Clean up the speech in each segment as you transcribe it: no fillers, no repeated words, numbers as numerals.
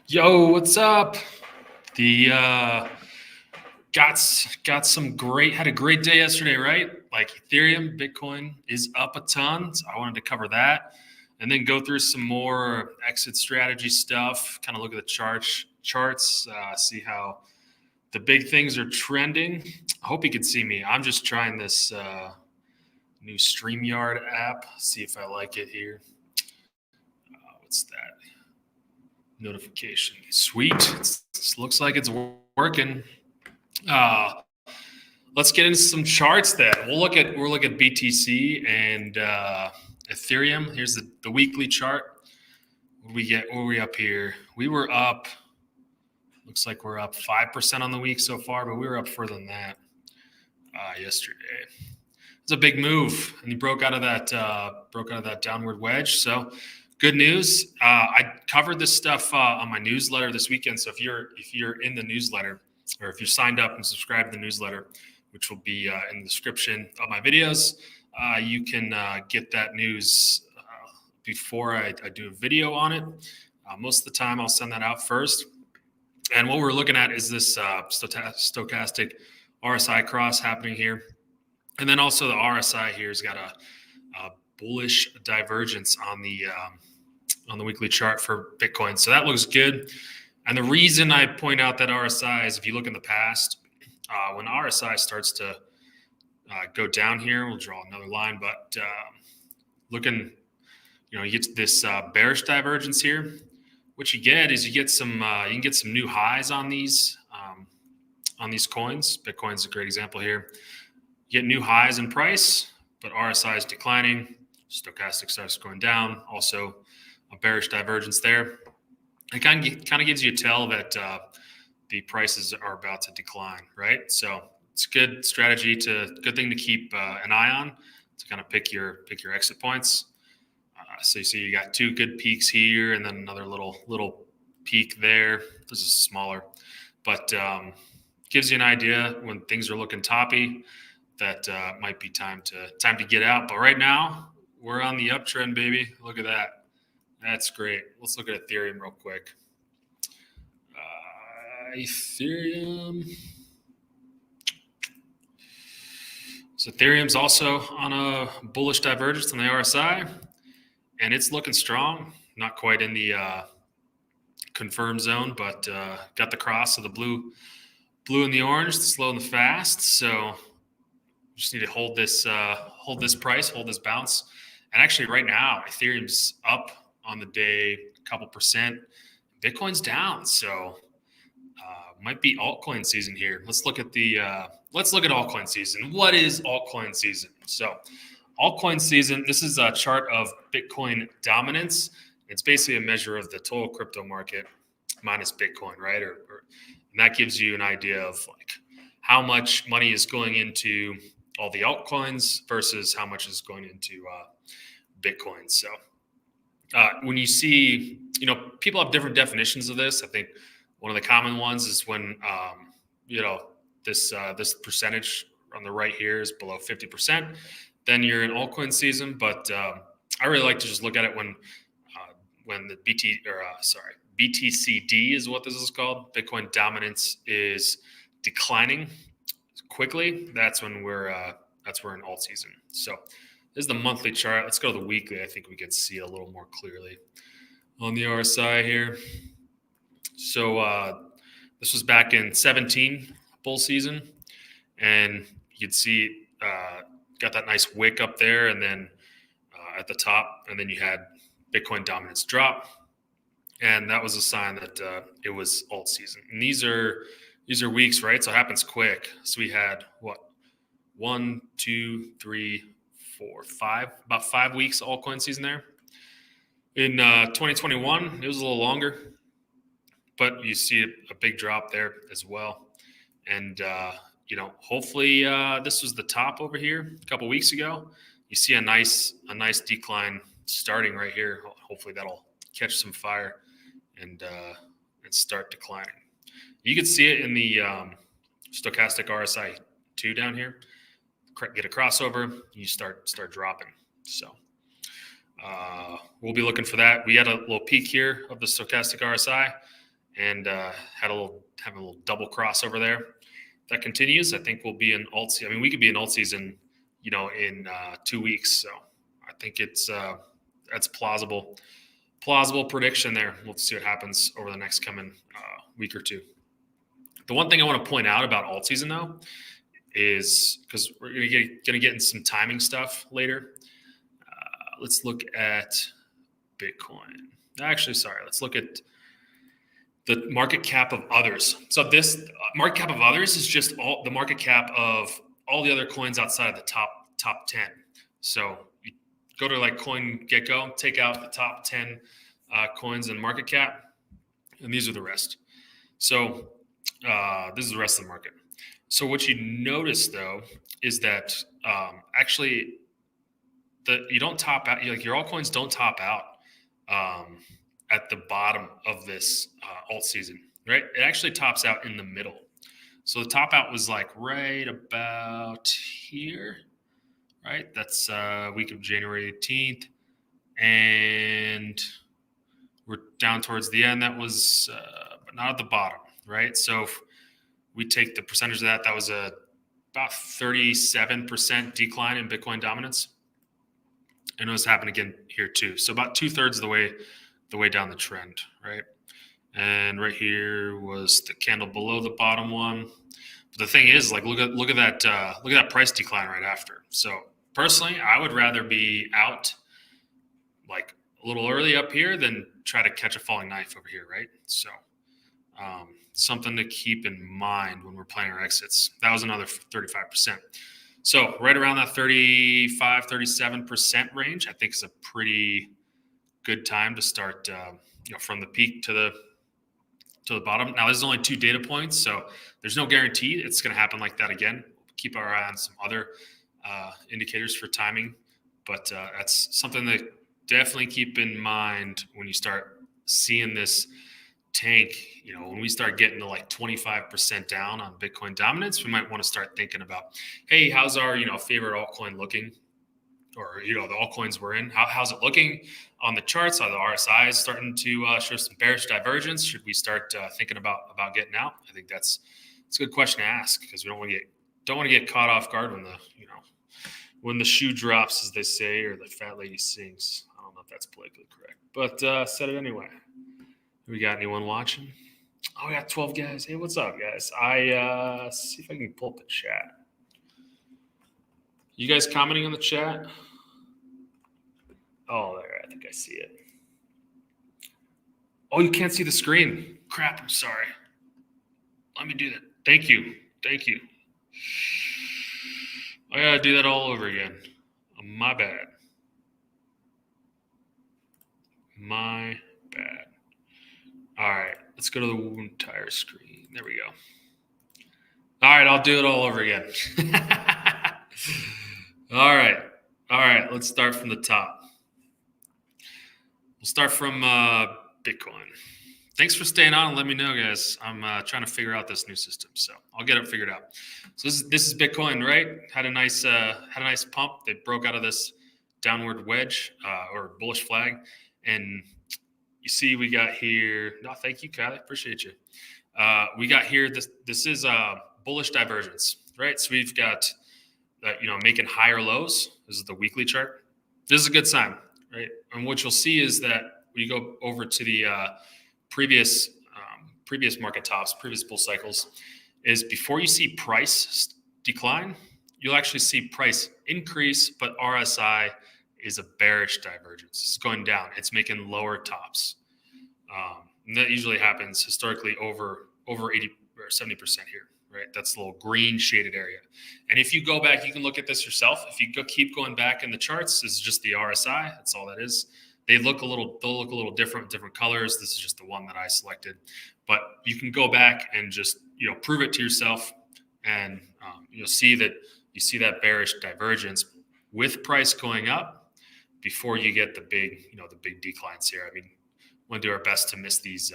Yo, what's up? The got some great had a great day yesterday, right? Like Ethereum, Bitcoin is up a ton. So I wanted to cover that and then go through some more exit strategy stuff, kind of look at the charts, see how the big things are trending. I hope you can see me. I'm just trying this new StreamYard app, see if I like it here. What's that? Notification. Sweet. It looks like it's working. Let's get into some charts then. We'll look at BTC and Ethereum. Here's the weekly chart. What were we up here? We were up. Looks like we're up 5% on the week so far, but we were up further than that yesterday. It's a big move, and he broke out of that downward wedge. So good news. I covered this stuff on my newsletter this weekend. So if you're in the newsletter, or if you signed up and subscribed to the newsletter, which will be in the description of my videos, you can get that news before I do a video on it. Most of the time, I'll send that out first. And what we're looking at is this stochastic RSI cross happening here. And then also the RSI here has got a bullish divergence on the weekly chart for Bitcoin. So that looks good. And the reason I point out that RSI is if you look in the past, when RSI starts to go down here, we'll draw another line, but looking, you get to this bearish divergence here. What you get is you can get some new highs on these coins. Bitcoin's a great example here. You get new highs in price, but RSI is declining. Stochastic starts going down. Also, a bearish divergence there. It kind of gives you a tell that the prices are about to decline, right? So it's a good strategy good thing to keep an eye on to kind of pick your exit points. So you see you got two good peaks here, and then another little peak there. This is smaller, but gives you an idea when things are looking toppy that might be time to get out. But right now we're on the uptrend, baby. Look at that. That's great. Let's look at Ethereum real quick. Ethereum. So Ethereum's also on a bullish divergence on the RSI, and it's looking strong. Not quite in the confirm zone, but got the cross of the blue and the orange, the slow and the fast. So just need to hold this price, hold this bounce. And actually, right now, Ethereum's up on the day a couple percent. Bitcoin's down, so might be altcoin season here. Let's look at altcoin season. What is altcoin season? So altcoin season, this is a chart of Bitcoin dominance. It's basically a measure of the total crypto market minus Bitcoin, right? And that gives you an idea of like how much money is going into all the altcoins versus how much is going into Bitcoin. So when you see, people have different definitions of this. I think one of the common ones is when, this percentage on the right here is below 50%, then you're in altcoin season. But I really like to just look at it when the BTCD is what this is called. Bitcoin dominance is declining quickly. That's when we're in alt season. So this is the monthly chart. Let's go to the weekly. I think we can see it a little more clearly on the RSI here. So this was back in 17 bull season, and you could see got that nice wick up there, and then at the top, and then you had Bitcoin dominance drop, and that was a sign that it was alt season. And these are weeks, right? So it happens quick. So we had 1, 2, 3, 4, 5, about 5 weeks altcoin season there. In 2021, it was a little longer, but you see a big drop there as well. And hopefully this was the top over here a couple weeks ago. You see a nice decline starting right here. Hopefully that'll catch some fire and start declining. You can see it in the stochastic RSI 2 down here. Get a crossover, you start dropping. So We'll be looking for that. We had a little peak here of the stochastic RSI and have a little double crossover there. If that continues, I think we'll be in alt season. I mean, we could be in alt season, in 2 weeks. So I think that's plausible prediction there. We'll see what happens over the next coming week or two. The one thing I want to point out about alt season though is, because we're going to get in some timing stuff later. Let's look at Bitcoin. Actually, sorry. Let's look at the market cap of others. So this market cap of others is just all the market cap of all the other coins outside of the top 10. So you go to like CoinGecko, take out the top 10 coins in market cap, and these are the rest. So this is the rest of the market. So what you notice though is that actually you don't top out. Like your altcoins don't top out at the bottom of this alt season, right? It actually tops out in the middle. So the top out was like right about here, right? That's week of January 18th. And we're down towards the end. That was, but not at the bottom, right? So if we take the percentage of that, that was about 37% decline in Bitcoin dominance. And it was happening again here too. So about 2/3 of the way down the trend, right? And right here was the candle below the bottom one. But the thing is, like, look at that price decline right after. So personally, I would rather be out like a little early up here than try to catch a falling knife over here, right? So something to keep in mind when we're planning our exits. That was another 35%. So right around that 35, 37% range, I think is a pretty good time to start, from the peak to the bottom. Now, there's only 2 data points, so there's no guarantee it's going to happen like that again. Keep our eye on some other indicators for timing, but that's something to definitely keep in mind when you start seeing this tank. When we start getting to like 25% down on Bitcoin dominance, we might want to start thinking about, hey, how's our favorite altcoin looking, or the altcoins we're in, how's it looking on the charts? Are the RSIs starting to show some bearish divergence? Should we start thinking about getting out? I think it's a good question to ask, because we don't want to get caught off guard when the shoe drops, as they say, or the fat lady sings. I don't know if that's politically correct, but said it anyway. We got anyone watching? Oh, we got 12 guys. Hey, what's up, guys? I see if I can pull up the chat. You guys commenting on the chat? Oh, there. I think I see it. Oh, you can't see the screen. Crap, I'm sorry. Let me do that. Thank you. I gotta do that all over again. My bad. All right, let's go to the entire screen. There we go. All right, I'll do it all over again. All right, let's start from the top. We'll start from Bitcoin. Thanks for staying on and let me know, guys. I'm trying to figure out this new system, so I'll get it figured out. So this is Bitcoin, right? Had a nice pump. They broke out of this downward wedge or bullish flag, and you see we got here. No, thank you, Kylie. Appreciate you. We got here. This is a bullish divergence, right? So we've got making higher lows. This is the weekly chart. This is a good sign, right? And what you'll see is that when you go over to the previous market tops, previous bull cycles, is before you see price decline, you'll actually see price increase, but RSI is a bearish divergence. It's going down. It's making lower tops. And that usually happens historically over 80 or 70% here, right? That's the little green shaded area. And if you go back, you can look at this yourself. If you keep going back in the charts, this is just the RSI. That's all that is. They'll look a little different colors. This is just the one that I selected, but you can go back and just, prove it to yourself. And you'll see that bearish divergence with price going up before you get the big declines here. I mean, we want to do our best to miss these,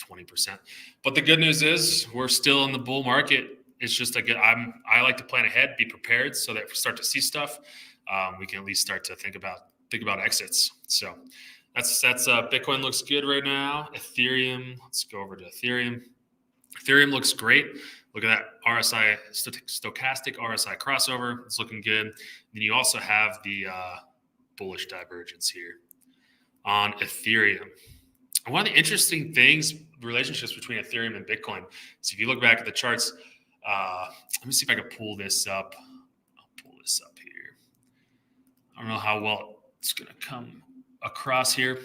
20%. But the good news is we're still in the bull market. It's just I like to plan ahead, be prepared, so that if we start to see stuff, we can at least start to think about think about exits. So that's Bitcoin looks good right now. Ethereum, let's go over to Ethereum. Ethereum looks great. Look at that RSI, stochastic RSI crossover. It's looking good. Then you also have the bullish divergence here on Ethereum. And one of the interesting things, relationships between Ethereum and Bitcoin, is if you look back at the charts, let me see if I can pull this up. I'll pull this up here. I don't know how well it's going to come across here,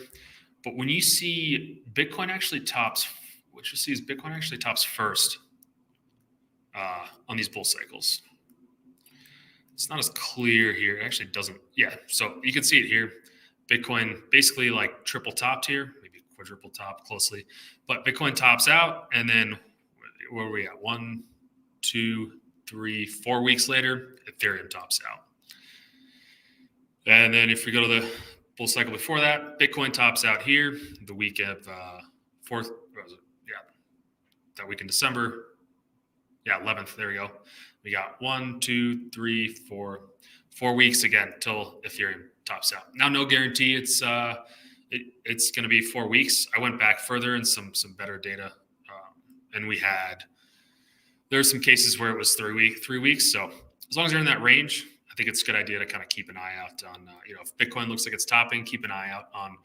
but when you see Bitcoin actually tops, what you see is Bitcoin actually tops first on these bull cycles. It's not as clear here. It actually doesn't. Yeah, so you can see it here. Bitcoin basically like triple topped here, maybe quadruple top closely, but Bitcoin tops out, and then where are we at? 1, 2, 3, 4 weeks later, Ethereum tops out. And then if we go to the bull cycle before that, Bitcoin tops out here the week of that week in December. 11th. There we go. We got 1, 2, 3, 4 weeks again till Ethereum tops out. Now, no guarantee it's going to be 4 weeks. I went back further and some better data, and there's some cases where it was 3 weeks. So as long as you're in that range, I think it's a good idea to kind of keep an eye out on if Bitcoin looks like it's topping, keep an eye out on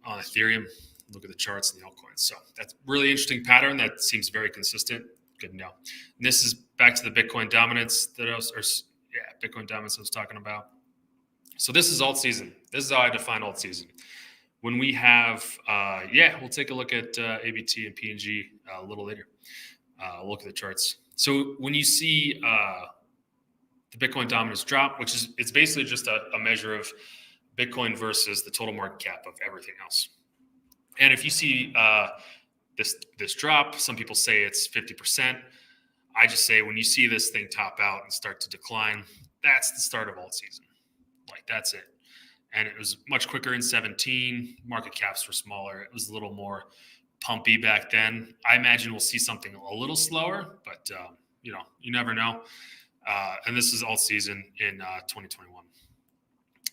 Ethereum. Look at the charts and the altcoins. So that's a really interesting pattern that seems very consistent. Good to know. And this is back to the Bitcoin dominance Bitcoin dominance I was talking about. So this is Altseason. This is how I define Altseason. When we have, we'll take a look at ABT and PNG a little later. We'll look at the charts. So when you see the Bitcoin dominance drop, it's basically just a measure of Bitcoin versus the total market cap of everything else. And if you see this drop, some people say it's 50%. I just say when you see this thing top out and start to decline, that's the start of Altseason. Like, that's it. And it was much quicker in 17. Market caps were smaller. It was a little more pumpy back then. I imagine we'll see something a little slower, but you never know. And this is Altseason in 2021.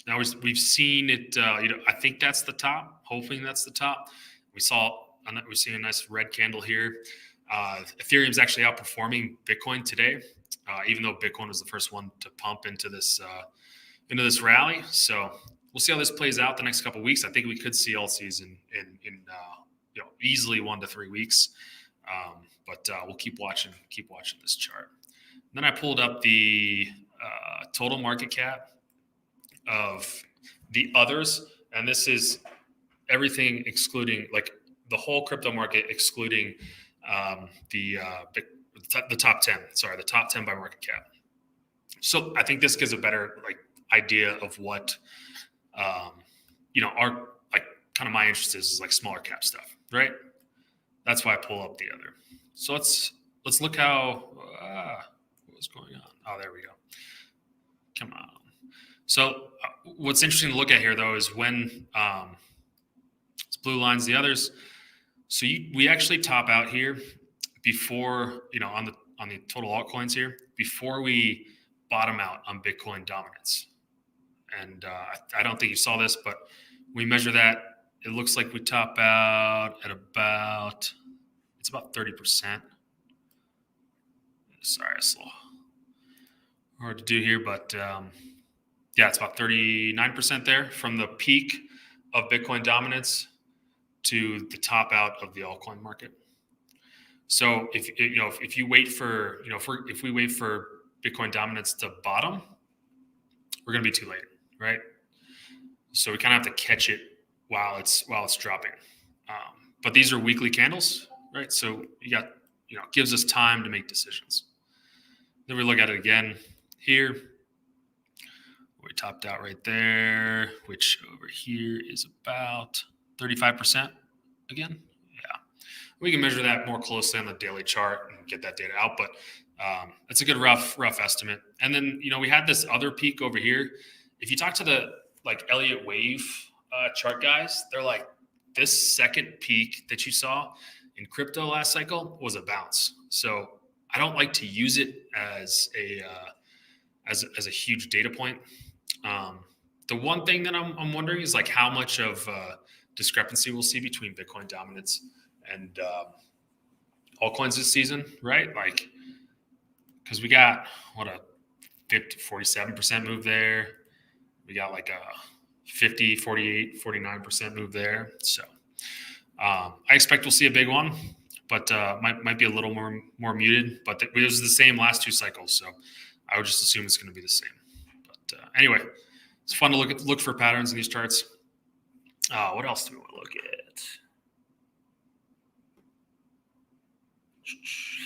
Now we've seen it. I think that's the top. Hoping that's the top. We're seeing a nice red candle here. Ethereum's actually outperforming Bitcoin today, even though Bitcoin was the first one to pump into this rally. So we'll see how this plays out the next couple of weeks. I think we could see Altseason in easily 1 to 3 weeks. But we'll keep watching this chart. And then I pulled up the total market cap of the others, and this is everything excluding, like, the whole crypto market excluding the top 10. Sorry, the top 10 by market cap. So I think this gives a better idea of what our kind of my interest is like smaller cap stuff, right? That's why I pull up the other. So let's look how what's going on. Oh, there we go. Come on. So what's interesting to look at here, though, is when it's blue lines the others. So we actually top out here before, on the total altcoins here, before we bottom out on Bitcoin dominance. And I don't think you saw this, but we measure that. It looks like we top out at about 30%. Sorry, it's a little hard to do here, but it's about 39% there from the peak of Bitcoin dominance to the top out of the altcoin market. So if you wait for, if we wait for Bitcoin dominance to bottom, we're going to be too late, right? So we kind of have to catch it while it's dropping. But these are weekly candles, right? So you got, gives us time to make decisions. Then we look at it again here. We topped out right there, which over here is about 35% again. Yeah. We can measure that more closely on the daily chart and get that data out, but it's a good rough estimate. And then, we had this other peak over here. If you talk to the Elliott Wave chart guys, they're like, this second peak that you saw in crypto last cycle was a bounce. So I don't like to use it as a huge data point. The one thing that I'm wondering is like how much of discrepancy we'll see between Bitcoin dominance and altcoins this season, right? Like, because we got what a 47% move there. We got like a 50, 48, 49% move there. So I expect we'll see a big one, but might be a little more muted. But it was the same last two cycles, so I would just assume it's going to be the same. But anyway, it's fun to look for patterns in these charts. What else do we want to look at?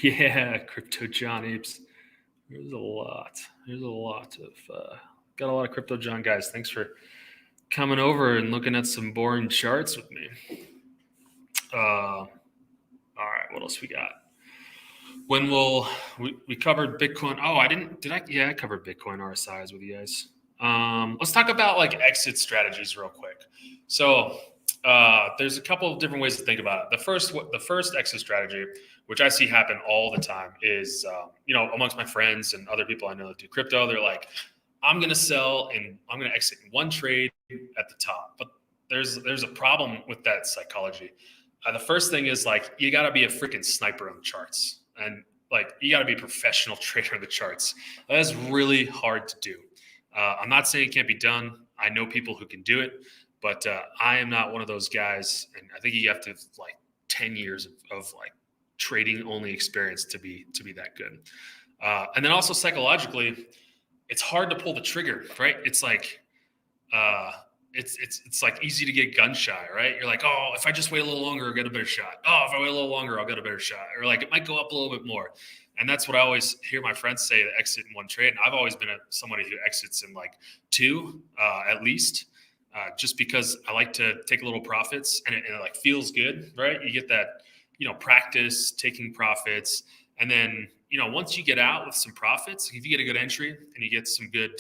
Yeah, Crypto John Apes. There's a lot. There's a lot of got a lot of Crypto John guys. Thanks for coming over and looking at some boring charts with me. All right, what else we got? When we covered Bitcoin? Oh, I didn't. Did I? Yeah, I covered Bitcoin RSIs with you guys. Let's talk about like exit strategies real quick. So there's a couple of different ways to think about it. The first exit strategy, which I see happen all the time, is amongst my friends and other people I know that do crypto, they're like, I'm going to sell and I'm going to exit in one trade at the top. But there's a problem with that psychology. The first thing is like you got to be a freaking sniper on the charts, and like you got to be a professional trader on the charts. That's really hard to do. I'm not saying it can't be done. I know people who can do it, but I am not one of those guys. And I think you have to have like 10 years of like trading only experience to be that good. And then also psychologically, it's hard to pull the trigger, right? It's like it's like easy to get gun shy, right? You're like, oh, if I just wait a little longer, I'll get a better shot. Oh, if I wait a little longer, I'll get a better shot. Or like it might go up a little bit more. And that's what I always hear my friends say, to exit in one trade. And I've always been somebody who exits in like two at least, just because I like to take a little profits and it like feels good, right? You get that, practice taking profits. And then, once you get out with some profits, if you get a good entry and you get some good,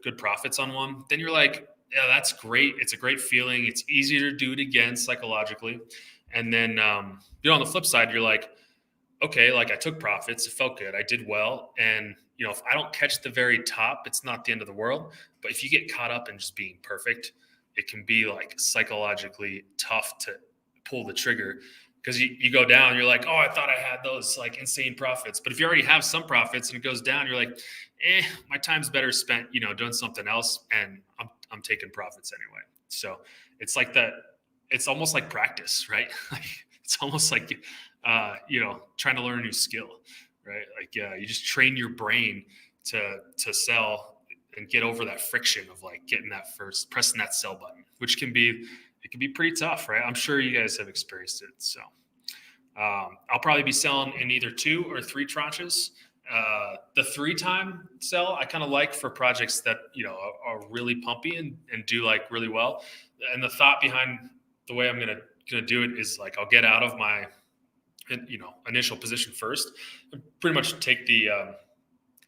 good profits on one, then you're like, yeah, that's great. It's a great feeling. It's easier to do it again psychologically. And then, on the flip side, you're like, okay, like I took profits. It felt good. I did well. And, if I don't catch the very top, it's not the end of the world. But if you get caught up in just being perfect, it can be like psychologically tough to pull the trigger, because you go down, you're like, oh, I thought I had those like insane profits. But if you already have some profits and it goes down, you're like, my time's better spent, doing something else. And I'm taking profits anyway. So it's like that. It's almost like practice, right? It's almost like, trying to learn a new skill, right? Like you just train your brain to sell and get over that friction of like getting that first, pressing that sell button, which can be pretty tough, right? I'm sure you guys have experienced it. So I'll probably be selling in either 2 or 3 tranches. The 3-time sell I kind of like for projects that are really pumpy and do like really well. And the thought behind the way I'm gonna do it is like I'll get out of my initial position first, and pretty much take the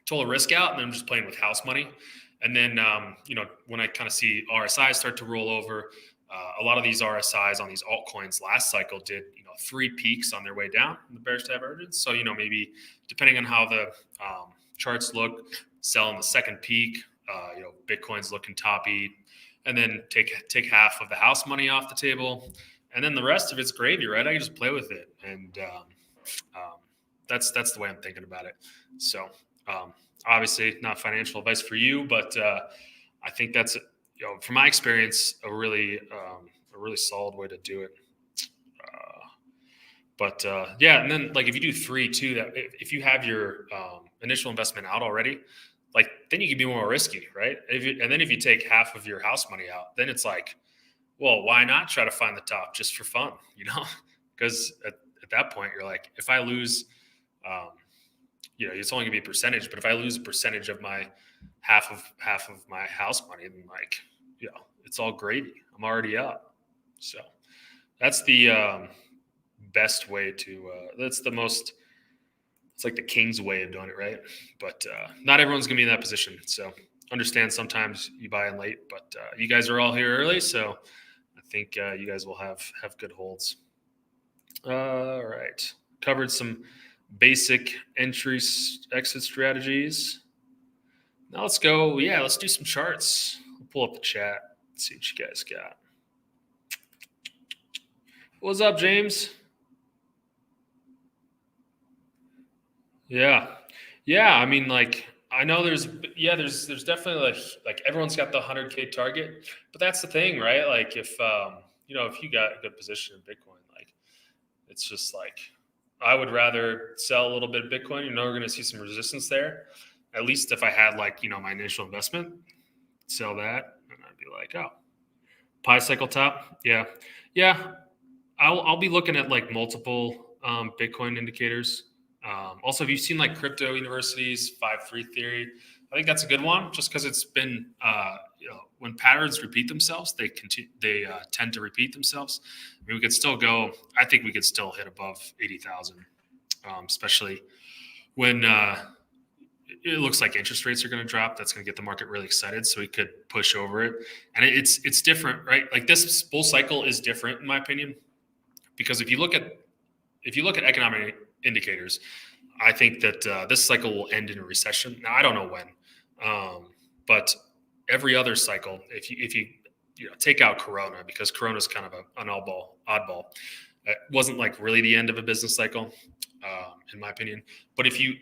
total risk out, and then I'm just playing with house money. And then when I kind of see RSIs start to roll over, a lot of these RSIs on these altcoins last cycle did 3 peaks on their way down in the bearish divergence. So maybe depending on how the charts look, sell in the second peak. Bitcoin's looking toppy, and then take half of the house money off the table, and then the rest of it's gravy, right? I can just play with it, and that's the way I'm thinking about it. So obviously not financial advice for you, but I think that's from my experience a really solid way to do it. And then like if you do 3 too, that if you have your initial investment out already, like then you can be more risky, right? And then if you take half of your house money out, then it's like, well, why not try to find the top just for fun, Because at that point you're like, if I lose, it's only gonna be a percentage, but if I lose a percentage of my half of my house money, then like, it's all gravy. I'm already up. So that's the best way to. That's the most. It's like the king's way of doing it, right? But not everyone's gonna be in that position. So understand sometimes you buy in late, but you guys are all here early, so I think you guys will have good holds. All right, covered some basic entry exit strategies. Now let's go. Yeah, let's do some charts. We'll pull up the chat. Let's see what you guys got. What's up, James? Yeah. I mean, like, I know there's definitely like everyone's got the 100K target, but that's the thing, right? Like, if if you got a good position in Bitcoin, like, it's just like I would rather sell a little bit of Bitcoin. We're going to see some resistance there. At least if I had like my initial investment, sell that, and I'd be like, oh, Pi cycle top, yeah. I'll be looking at like multiple Bitcoin indicators. Also, have you seen like Crypto University's 5-3 theory? I think that's a good one, just because it's been when patterns repeat themselves, they tend to repeat themselves. I mean, we could still go. I think we could still hit above 80,000, especially when it looks like interest rates are going to drop. That's going to get the market really excited, so we could push over it. And it's different, right? Like, this bull cycle is different in my opinion, because if you look at economic indicators, I think that this cycle will end in a recession. Now, I don't know when, but every other cycle, if you take out Corona, because Corona is kind of an oddball, it wasn't like really the end of a business cycle, in my opinion. But if you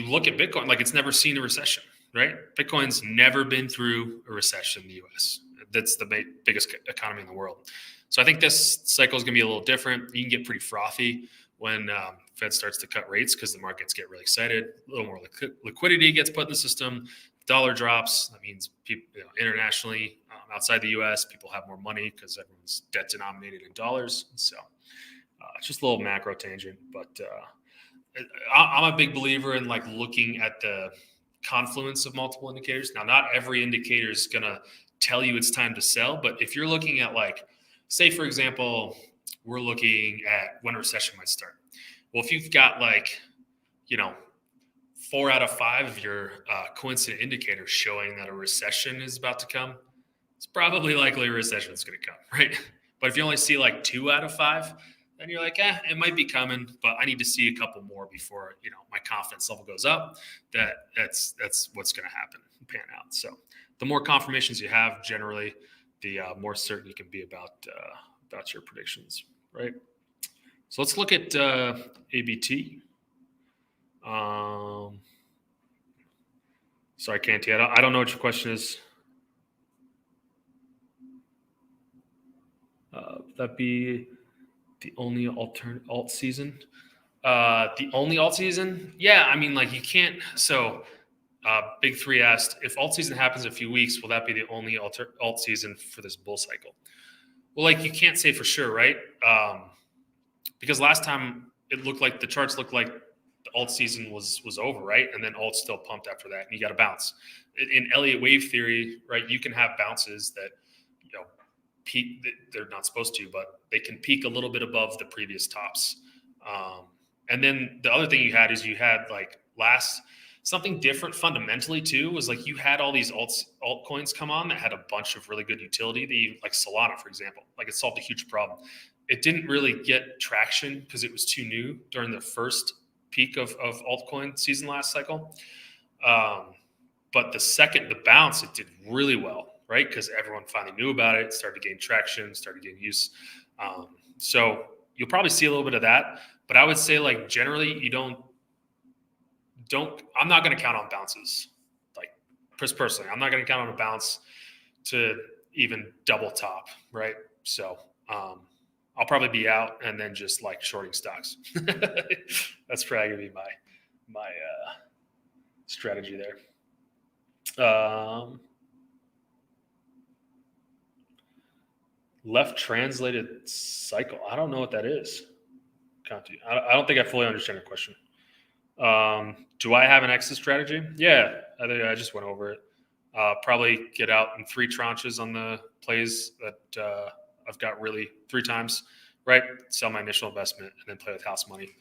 look at Bitcoin, like, it's never seen a recession, right? Bitcoin's never been through a recession in the U.S. That's the biggest economy in the world. So I think this cycle is going to be a little different. You can get pretty frothy when Fed starts to cut rates, because the markets get really excited. A little more liquidity gets put in the system. Dollar drops. That means people internationally, outside the U.S., people have more money because everyone's debt denominated in dollars. So it's just a little macro tangent, but I'm a big believer in like looking at the confluence of multiple indicators. Now, not every indicator is going to tell you it's time to sell, but if you're looking at, like, say for example, we're looking at when a recession might start. Well, if you've got 4 out of 5 of your coincident indicators showing that a recession is about to come, it's probably likely a recession is going to come, right? But if you only see like 2 out of 5, then you're like, it might be coming, but I need to see a couple more before my confidence level goes up. That's what's going to happen, pan out. So the more confirmations you have, generally, the more certain you can be about your predictions, right? So let's look at ABT. Sorry, Canty, I don't know what your question is. That be the only Altseason? The only Altseason? Yeah, I mean, like, you can't. So Big 3 asked, if Altseason happens in a few weeks, will that be the only Altseason for this bull cycle? Well, like, you can't say for sure, right? Because last time it looked like the charts looked like the Altseason was over, right? And then alt still pumped after that, and you got to bounce. In Elliott wave theory, right, you can have bounces that peak. They're not supposed to, but they can peak a little bit above the previous tops. And then the other thing you had like something different fundamentally too, was like you had all these altcoins come on that had a bunch of really good utility. Like Solana, for example, like, it solved a huge problem. It didn't really get traction because it was too new during the first peak of altcoin season last cycle. But the bounce, it did really well, right? Because everyone finally knew about it, started to gain traction, started getting use. So you'll probably see a little bit of that. But I would say, like, generally, you don't. I'm not going to count on bounces. Like, personally, I'm not going to count on a bounce to even double top, right? So I'll probably be out and then just like shorting stocks. That's probably going to be my strategy there. Left translated cycle. I don't know what that is. I don't think I fully understand the question. Do I have an exit strategy? Yeah, I think I just went over it. Probably get out in 3 tranches on the plays that I've got really 3 times, right? Sell my initial investment and then play with house money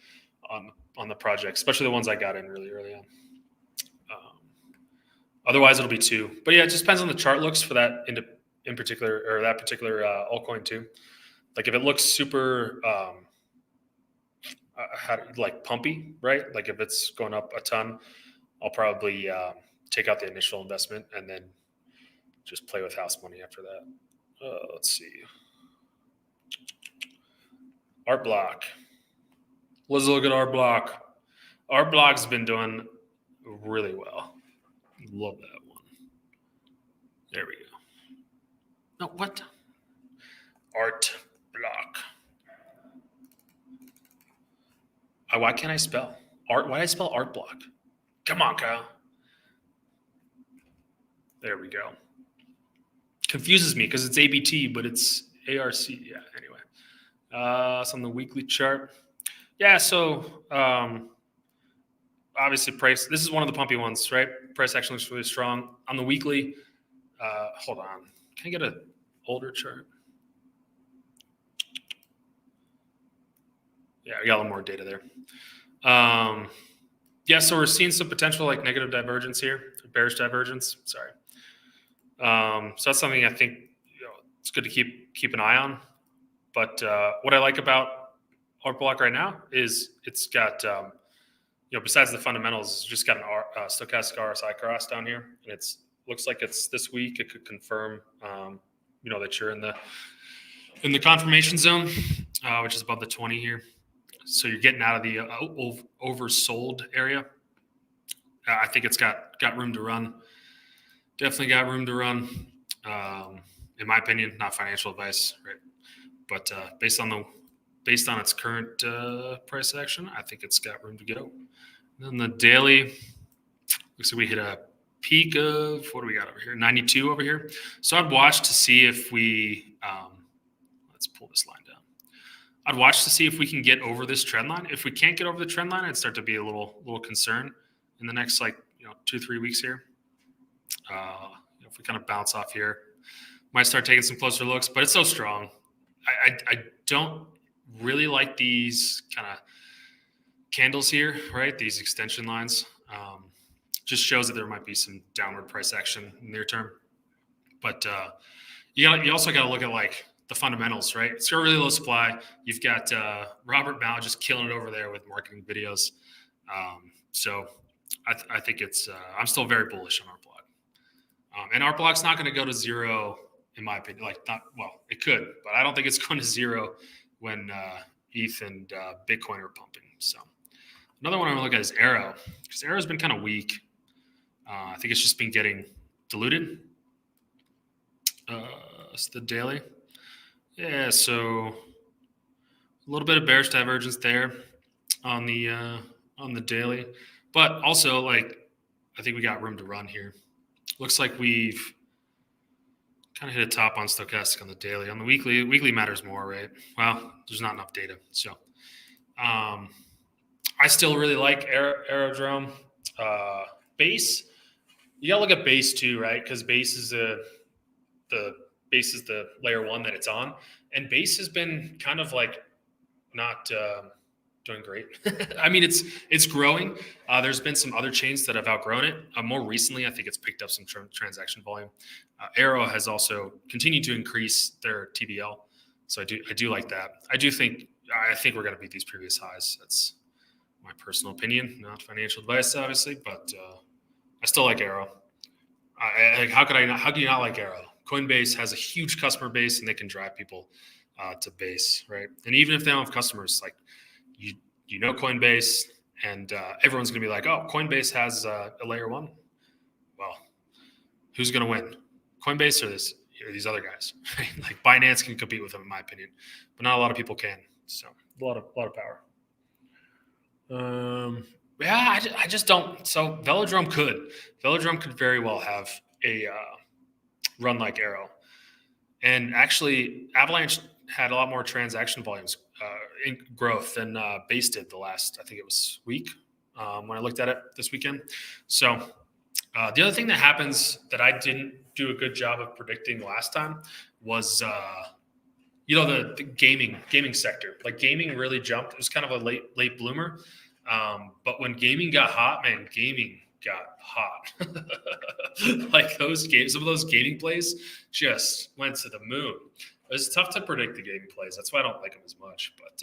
on the project, especially the ones I got in really early on. Otherwise, it'll be 2. But yeah, it just depends on the chart looks for that in particular, or that particular altcoin too. Like, if it looks super like pumpy, right? Like, if it's going up a ton, I'll probably take out the initial investment and then just play with house money after that. Let's see. Arcblock. Let's look at Arcblock. Arcblock's been doing really well. Love that one. There we go. No, what? Arcblock. Why can't I spell? Why did I spell Arcblock? Come on, Kyle. There we go. Confuses me because it's ABT, but it's ARC. Yeah, anyway. It's on the weekly chart. Yeah, so obviously price. This is one of the pumpy ones, right? Price action looks really strong. On the weekly, hold on. Can I get an older chart? Yeah, we got a little more data there. Yeah, so we're seeing some potential like negative divergence here, bearish divergence. Sorry. So that's something I think it's good to keep an eye on. But what I like about Arcblock right now is it's got besides the fundamentals, it's just got an stochastic RSI cross down here, and it's looks like it's this week. It could confirm that you're in the confirmation zone, which is above the 20 here. So you're getting out of the oversold area. I think it's got room to run. Definitely got room to run. In my opinion, not financial advice, right? But based on its current price action, I think it's got room to go. And then the daily, looks like we hit a peak of, what do we got over here? 92 over here. So I'd watch to see if we, let's pull this line down. I'd watch to see if we can get over this trend line. If we can't get over the trend line, I'd start to be a little concerned in the next 2-3 weeks here. If we kind of bounce off here, might start taking some closer looks, but it's so strong. I don't really like these kind of candles here, right? These extension lines. Just shows that there might be some downward price action near term. But you also got to look at the fundamentals, right? It's got really low supply. You've got Robert Mao just killing it over there with marketing videos. So I think it's I'm still very bullish on Arcblock. And Arcblock's not going to go to zero, in my opinion. It could, but I don't think it's going to zero when ETH and Bitcoin are pumping. So another one I'm going to look at is AERO, because AERO's been kind of weak. I think it's just been getting diluted. It's the daily. Yeah, so a little bit of bearish divergence there on the daily, but also I think we got room to run here. Looks like we've kind of hit a top on stochastic on the daily. On the weekly matters more, right? Well, there's not enough data, so I still really like Aerodrome. Base, you gotta look at base too, right? Because base is the layer one that it's on, and base has been kind of not doing great. I mean, it's growing. There's been some other chains that have outgrown it. More recently, I think it's picked up some transaction volume. AERO has also continued to increase their TBL, so I do like that. I think we're going to beat these previous highs. That's my personal opinion, not financial advice, obviously, but I still like AERO. How do you not like AERO? Coinbase has a huge customer base, and they can drive people to base, right? And even if they don't have customers, Coinbase, and everyone's going to be like, oh, Coinbase has a layer one. Well, who's going to win? Coinbase or these other guys? Binance can compete with them, in my opinion, but not a lot of people can. So a lot of power. Yeah, I just don't. So Velodrome could very well have a run like AERO, and actually Avalanche had a lot more transaction volumes in growth than Base did the last, I think it was week when I looked at it this weekend. So the other thing that happens that I didn't do a good job of predicting last time was the gaming sector. Gaming really jumped. It was kind of a late bloomer. But when gaming got hot, man, gaming got hot. Some of those gaming plays just went to the moon. It's tough to predict the gaming plays. That's why I don't like them as much. But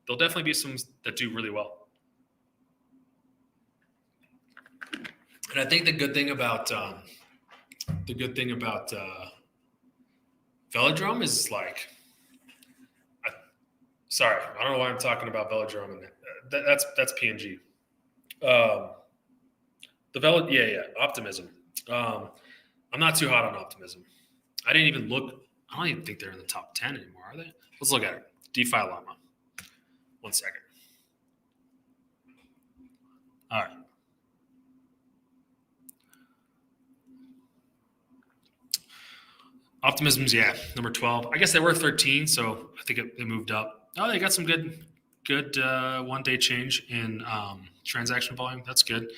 there'll definitely be some that do really well. And I think the good thing about Velodrome is like, sorry, I don't know why I'm talking about Velodrome, and that's PNG. Optimism. I'm not too hot on Optimism. I didn't even look. I don't even think they're in the top 10 anymore, are they? Let's look at it. DeFi Llama. 1 second. All right. Optimism's, number 12. I guess they were 13, so I think it moved up. Oh, they got some good 1 day change in transaction volume. That's good.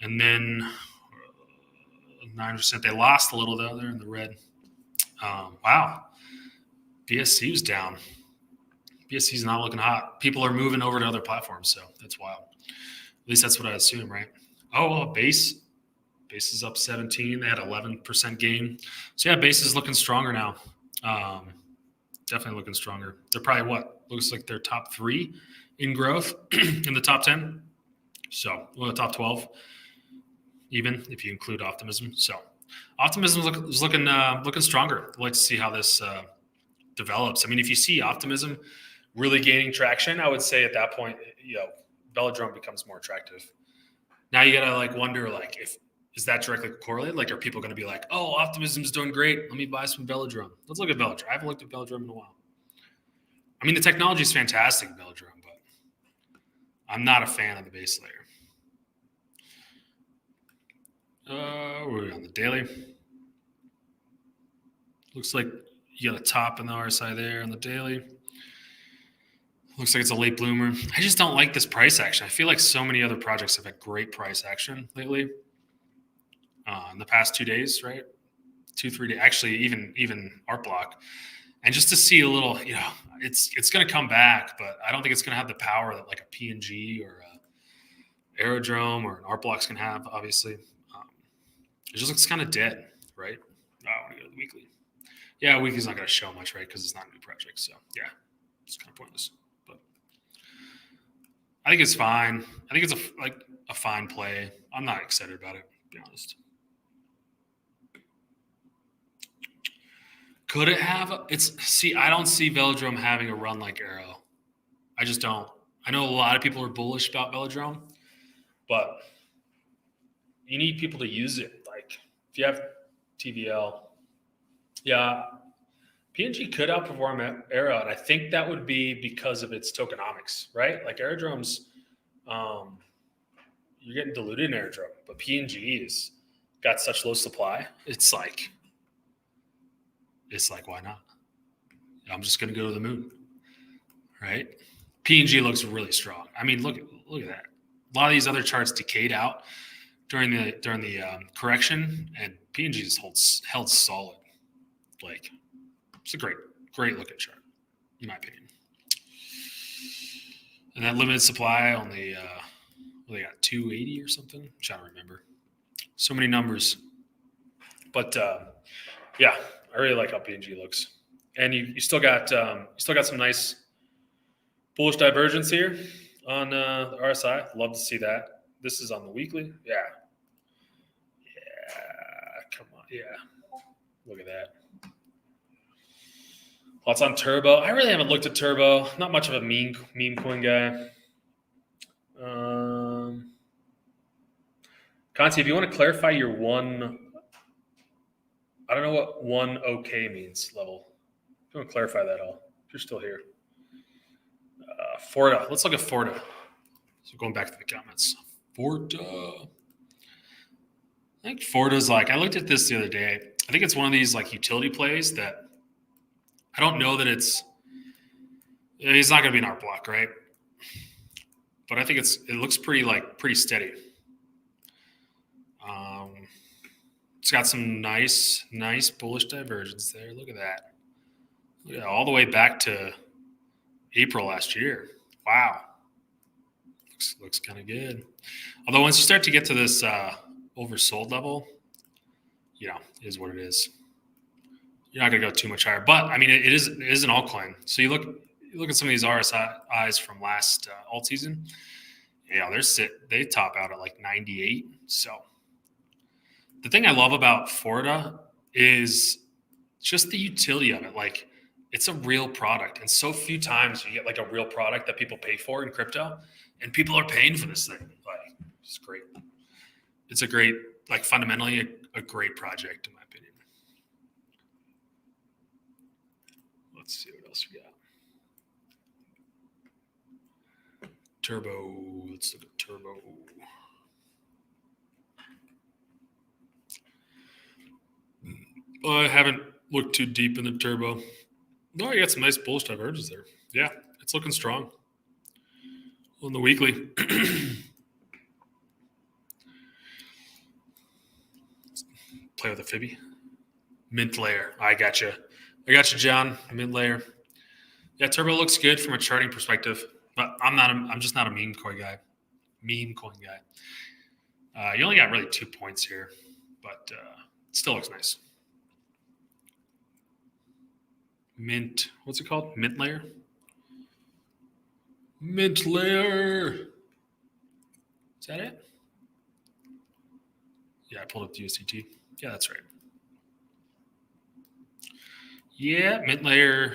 And then 9%. They lost a little, though. They're in the red. Wow. BSC was down. BSC's not looking hot. People are moving over to other platforms, so that's wild. At least that's what I assume, right? Oh, Base. Base is up 17. They had 11% gain. So, Base is looking stronger now. Definitely looking stronger. They're probably looks like they're top 3 in growth in the top 10. So, the top 12, even if you include Optimism. So, Optimism is looking stronger. I'd like to see how this develops. I mean, if you see Optimism really gaining traction, I would say at that point, Velodrome becomes more attractive. Now you gotta wonder is that directly correlated? Are people going to be like, oh, Optimism's doing great, let me buy some Velodrome? Let's look at Velodrome. I haven't looked at Velodrome in a while. I mean, the technology is fantastic, Velodrome, but I'm not a fan of the base layer. We're on the daily. Looks like you got a top in the RSI there on the daily. Looks like it's a late bloomer. I just don't like this price action. I feel like so many other projects have had great price action lately. In the past 2 days, right? 2-3 days, actually, even Arcblock. And just to see a little, it's going to come back, but I don't think it's going to have the power that a PNG or a Aerodrome or an Arcblock's going to have, obviously. It just looks kind of dead, right? I want to go to the weekly. Yeah, weekly's not going to show much, right? Because it's not a new project. So, it's kind of pointless. But I think it's fine. I think it's a fine play. I'm not excited about it, to be honest. Could it have? I don't see Velodrome having a run like AERO. I just don't. I know a lot of people are bullish about Velodrome, but you need people to use it. If you have TVL, PNG could outperform AERO, and I think that would be because of its tokenomics, right? Aerodrome's, you're getting diluted in Aerodrome, but PNG is got such low supply. It's like, why not? I'm just going to go to the moon, right? PNG looks really strong. I mean, look at that. A lot of these other charts decayed out during the correction, and PNG just held solid. It's a great looking chart, in my opinion. And that limited supply only, they got 280 or something. I'm trying to remember. So many numbers, but I really like how PNG looks. And you still got some nice bullish divergence here on the RSI. Love to see that. This is on the weekly. Yeah. Come on. Yeah. Look at that. Lots on Turbo. I really haven't looked at Turbo. Not much of a meme coin guy. Conti, if you want to clarify your one, I don't know what 1 OK means level. If you want to clarify that all, if you're still here. Forta. Let's look at Forta. So going back to the comments. Forta. I think Forta's I looked at this the other day. I think it's one of these utility plays that I don't know that it's not going to be an Arcblock, right? But I think it looks pretty steady. It's got some nice bullish divergence there. Look at that. All the way back to April last year. Wow. Looks kind of good. Although once you start to get to this oversold level, is what it is. You're not going to go too much higher. But, I mean, it is an altcoin. So you look at some of these RSIs from last Altseason. They top out at 98. So the thing I love about Forda is just the utility of it. Like, it's a real product, and so few times you get like a real product that people pay for in crypto, and people are paying for this thing. Like, it's great. It's a great, like, fundamentally a great project in my opinion. Let's see what else we got. Turbo. Let's look at Turbo. I haven't looked too deep into Turbo. No, you got some nice bullish divergence there. Yeah, it's looking strong on the weekly. Play with a Fibby. Mint layer. I got you, John. Mint layer. Yeah, Turbo looks good from a charting perspective, but I'm just not a meme coin guy. You only got really 2 points here, but it still looks nice. Mint. What's it called? Mint layer. Mint layer. Is that it? Yeah, I pulled up the USDT. Yeah, that's right. Yeah, mint layer.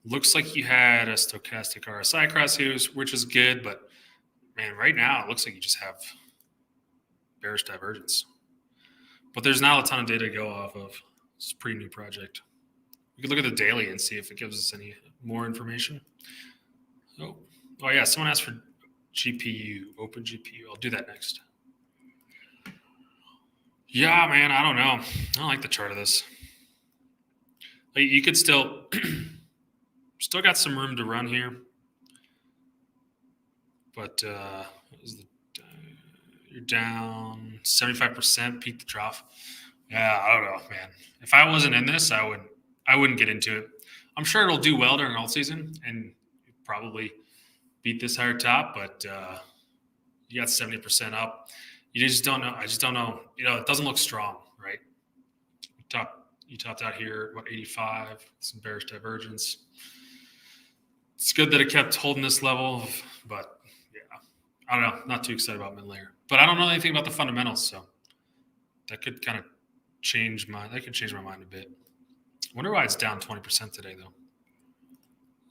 Looks like you had a stochastic RSI cross here, which is good, but man, right now it looks like you just have bearish divergence. But there's not a ton of data to go off of. It's a pretty new project. We could look at the daily and see if it gives us any more information. Oh yeah, someone asked for GPU, open GPU. I'll do that next. Yeah, man, I don't know. I don't like the chart of this. Like, you could still got some room to run here, but you're down 75% peak to trough. Yeah, I don't know, man. If I wasn't in this, I wouldn't get into it. I'm sure it'll do well during Altseason and probably beat this higher top, but you got 70% up. You just don't know. I just don't know. It doesn't look strong, right? You topped out here, 85, some bearish divergence. It's good that it kept holding this level, but yeah, I don't know. Not too excited about mid layer, but I don't know anything about the fundamentals, so that could kind of change my mind a bit. I wonder why it's down 20% today, though.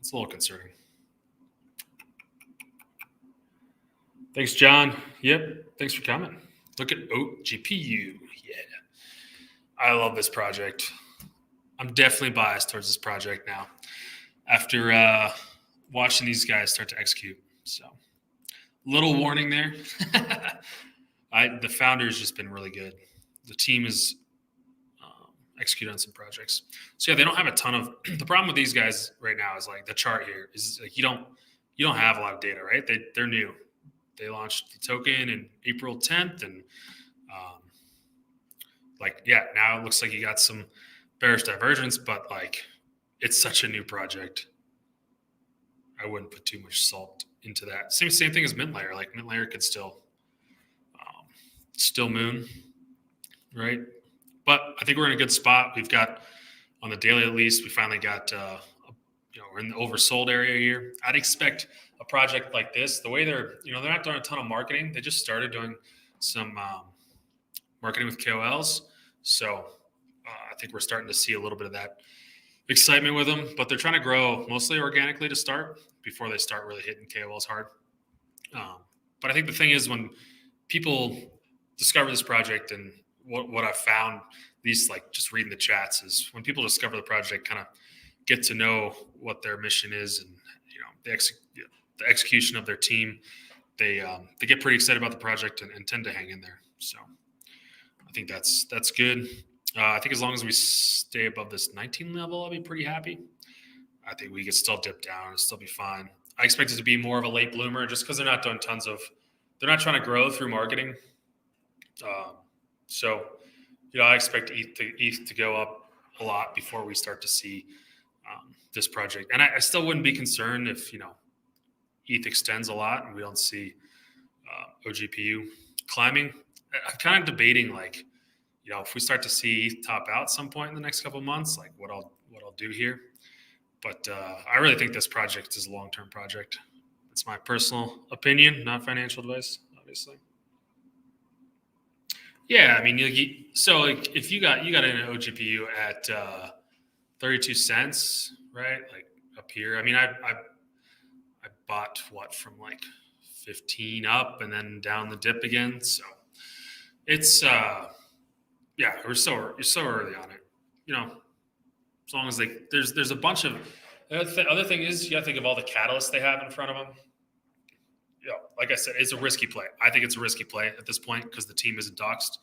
It's a little concerning. Thanks, John. Yep, thanks for coming. Look at OGPU. Yeah, I love this project. I'm definitely biased towards this project now after watching these guys start to execute. So, little warning there. The founder's just been really good. The team is executed on some projects. So yeah, they don't have a ton of. The problem with these guys right now is like the chart here is like you don't have a lot of data, right? They're new. They launched the token in April 10th, and now it looks like you got some bearish divergence, but like it's such a new project. I wouldn't put too much salt into that. Same thing as mint layer. Like mint layer could still moon, right? But I think we're in a good spot. We've got on the daily at least. We finally got we're in the oversold area here. I'd expect a project like this, the way they're not doing a ton of marketing. They just started doing some marketing with KOLs. So I think we're starting to see a little bit of that excitement with them, but they're trying to grow mostly organically to start before they start really hitting KOLs hard. But I think the thing is when people discover this project and what I've found, at least like just reading the chats, is when people discover the project, kind of get to know what their mission is and the execution of their team, they get pretty excited about the project and tend to hang in there. So I think that's good. I think as long as we stay above this 19 level, I'll be pretty happy. I think we could still dip down and still be fine. I expect it to be more of a late bloomer just because they're not doing they're not trying to grow through marketing. So I expect ETH to go up a lot before we start to see this project. And I still wouldn't be concerned if, ETH extends a lot and we don't see OGPU climbing. I'm kind of debating if we start to see ETH top out some point in the next couple of months, like what I'll do here. But I really think this project is a long-term project. It's my personal opinion, not financial advice, obviously. Yeah, I mean, so like if you got an OGPU at 32 cents, right? Like up here. I mean, I bought what from like 15 up and then down the dip again. So it's yeah, you're so early on it. You know, as long as there's a bunch of other thing is you got to think of all the catalysts they have in front of them. You know, like I said, it's a risky play. I think it's a risky play at this point because the team isn't doxed.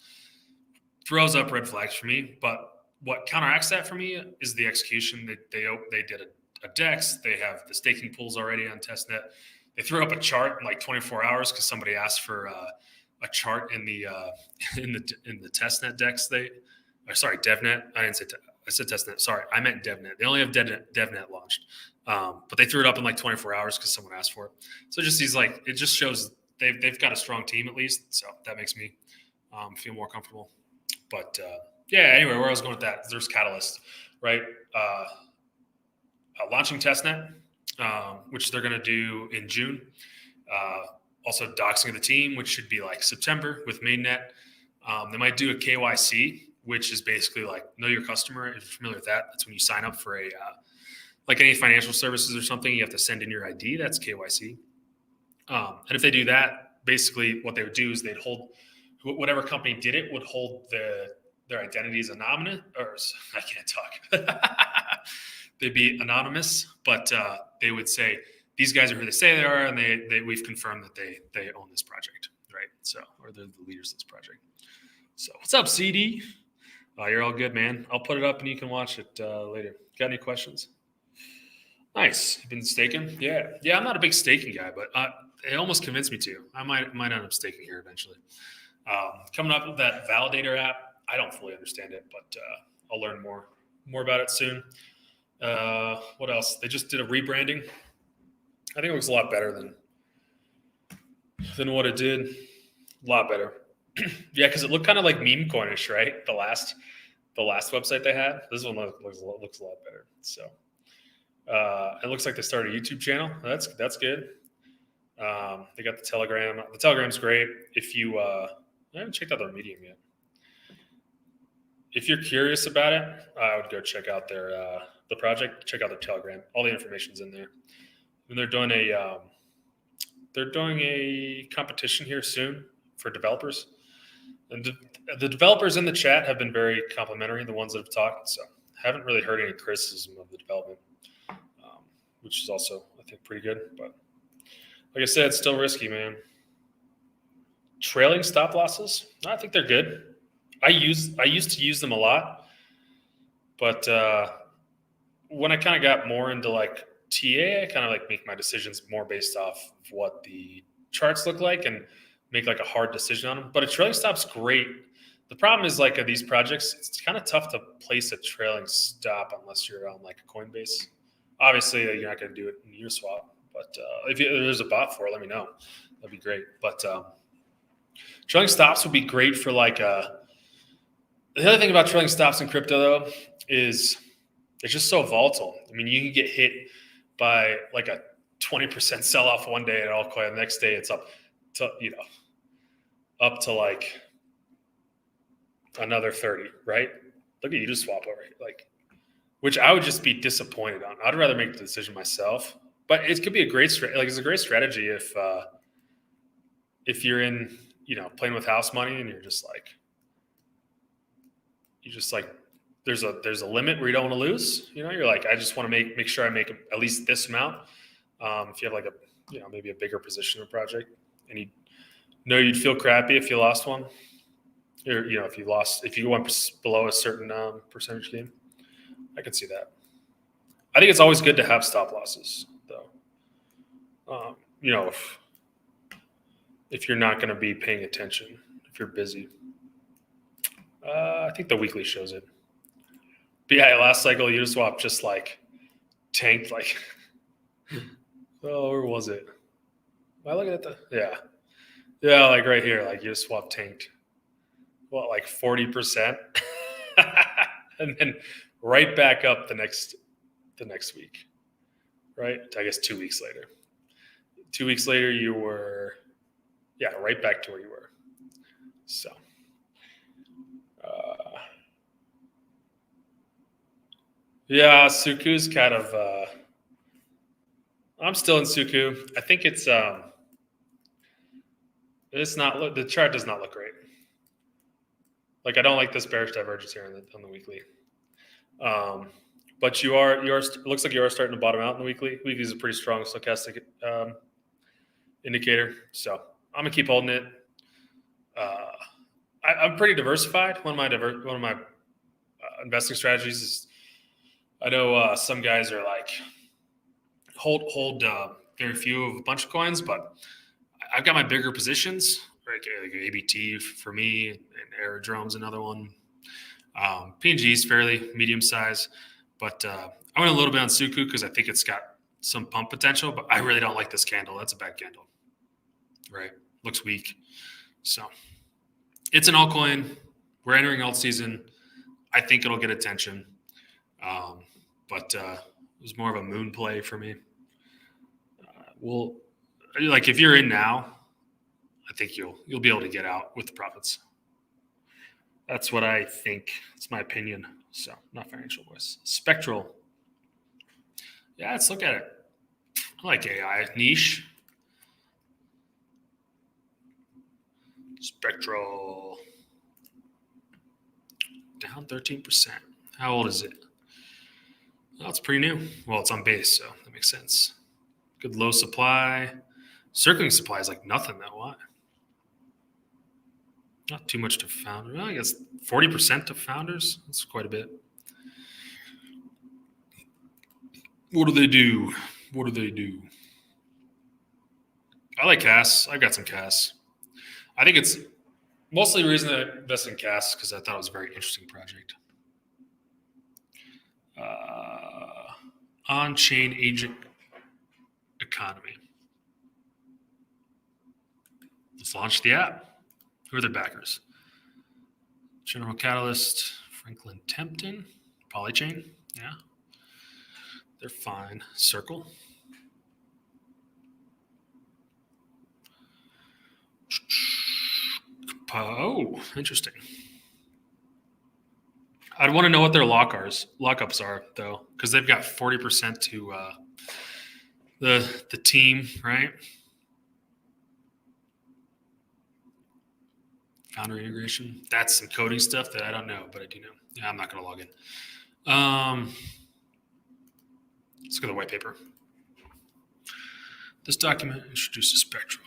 Throws up red flags for me, but what counteracts that for me is the execution. They did a DEX. They have the staking pools already on testnet. They threw up a chart in like 24 hours because somebody asked for a chart in the in the testnet DEX. DevNet. I said testnet. Sorry, I meant DevNet. They only have DevNet launched, but they threw it up in like 24 hours because someone asked for it. So just it just shows they've got a strong team at least. So that makes me feel more comfortable. But yeah, anyway, where I was going with that, there's Catalyst, right? Launching testnet, which they're going to do in June. Also doxing of the team, which should be like September with mainnet. They might do a KYC, which is basically like know your customer. If you're familiar with that, that's when you sign up for like any financial services or something, you have to send in your ID. That's KYC. And if they do that, basically what they would do is they'd hold whatever company did it would hold their identities anonymous, or I can't talk. They'd be anonymous, but they would say these guys are who they say they are, and we've confirmed that they own this project, right? So, or they're the leaders of this project. So, what's up, CD? You're all good, man. I'll put it up and you can watch it later. Got any questions? Nice. You've been staking? Yeah. I'm not a big staking guy, but it almost convinced me to. I might end up staking here eventually. Coming up with that validator app, I don't fully understand it, but I'll learn more about it soon. What else? They just did a rebranding. I think it looks a lot better than what it did. A lot better. Yeah, because it looked kind of like meme coinish, right? The last website they had. This one looks a lot better. So it looks like they started a YouTube channel. That's good. They got the Telegram. The Telegram's great. If you I haven't checked out their Medium yet. If you're curious about it, I would go check out their the project. Check out their Telegram. All the information's in there. And they're doing a competition here soon for developers. And the developers in the chat have been very complimentary. The ones that have talked, so haven't really heard any criticism of the development, which is also I think pretty good. But like I said, it's still risky, man. Trailing stop losses, I think they're good. I used to use them a lot, but when I kind of got more into like TA, I kind of like make my decisions more based off of what the charts look like and make like a hard decision on them. But a trailing stop's great. The problem is like these projects, it's kind of tough to place a trailing stop unless you're on like a Coinbase. Obviously, you're not going to do it in Uniswap, but if there's a bot for it, let me know. That'd be great. But trailing stops would be great for like the other thing about trailing stops in crypto though is it's just so volatile. I mean, you can get hit by like a 20% sell off one day at Altcoin. The next day it's up to, up to like another 30, right? Look at Uniswap over here. Like, which I would just be disappointed on. I'd rather make the decision myself, but it could be a great strategy. Like it's a great strategy if you're in, playing with house money and you're just like, there's a limit where you don't want to lose. You're like, I just want to make sure I make at least this amount. If you have like maybe a bigger position in a project, and you'd feel crappy if you lost one, or if you went below a certain percentage gain. I could see that. I think it's always good to have stop losses, though. If you're not going to be paying attention, if you're busy. I think the weekly shows it. But yeah, last cycle, Uniswap just like tanked like, where was it? Am I looking at yeah, like right here, like Uniswap tanked, like 40%, and then right back up the next week, right? I guess 2 weeks later. 2 weeks later, you were, right back to where you were. So, Yeah, SUKU's kind of. I'm still in SUKU. I think it's not. The chart does not look great. Like I don't like this bearish divergence here on the weekly. But it looks like you are starting to bottom out in the weekly. Weekly is a pretty strong stochastic indicator, so I'm gonna keep holding it. I'm pretty diversified. One of my investing strategies is I know some guys are like hold very few of a bunch of coins, but I've got my bigger positions. Like ABT for me, and Aerodrome's another one. PNG is fairly medium size, but I went a little bit on SUKU because I think it's got some pump potential, but I really don't like this candle. That's a bad candle, right? Looks weak. So it's an altcoin. We're entering alt season. I think it'll get attention, but it was more of a moon play for me. If you're in now, I think you'll be able to get out with the profits. That's what I think. It's my opinion. So not financial voice. Spectral. Yeah, let's look at it. I like AI niche. Spectral down 13%. How old is it? Well, it's pretty new. Well, it's on base, so that makes sense. Good low supply. Circling supply is like nothing though. Why? Not too much to founders. Well, I guess 40% to founders. That's quite a bit. What do they do? I like CAS. I've got some CAS. I think it's mostly the reason that I invested in CAS because I thought it was a very interesting project. On-chain agent economy. Let's launch the app. Who are their backers? General Catalyst, Franklin Templeton, Polychain. Yeah, they're fine. Circle. Oh, interesting. I'd want to know what their lockups are though, because they've got 40% to the team, right? Founder integration. That's some coding stuff that I don't know, but I do know. Yeah, I'm not going to log in. Let's look at the white paper. This document introduces Spectral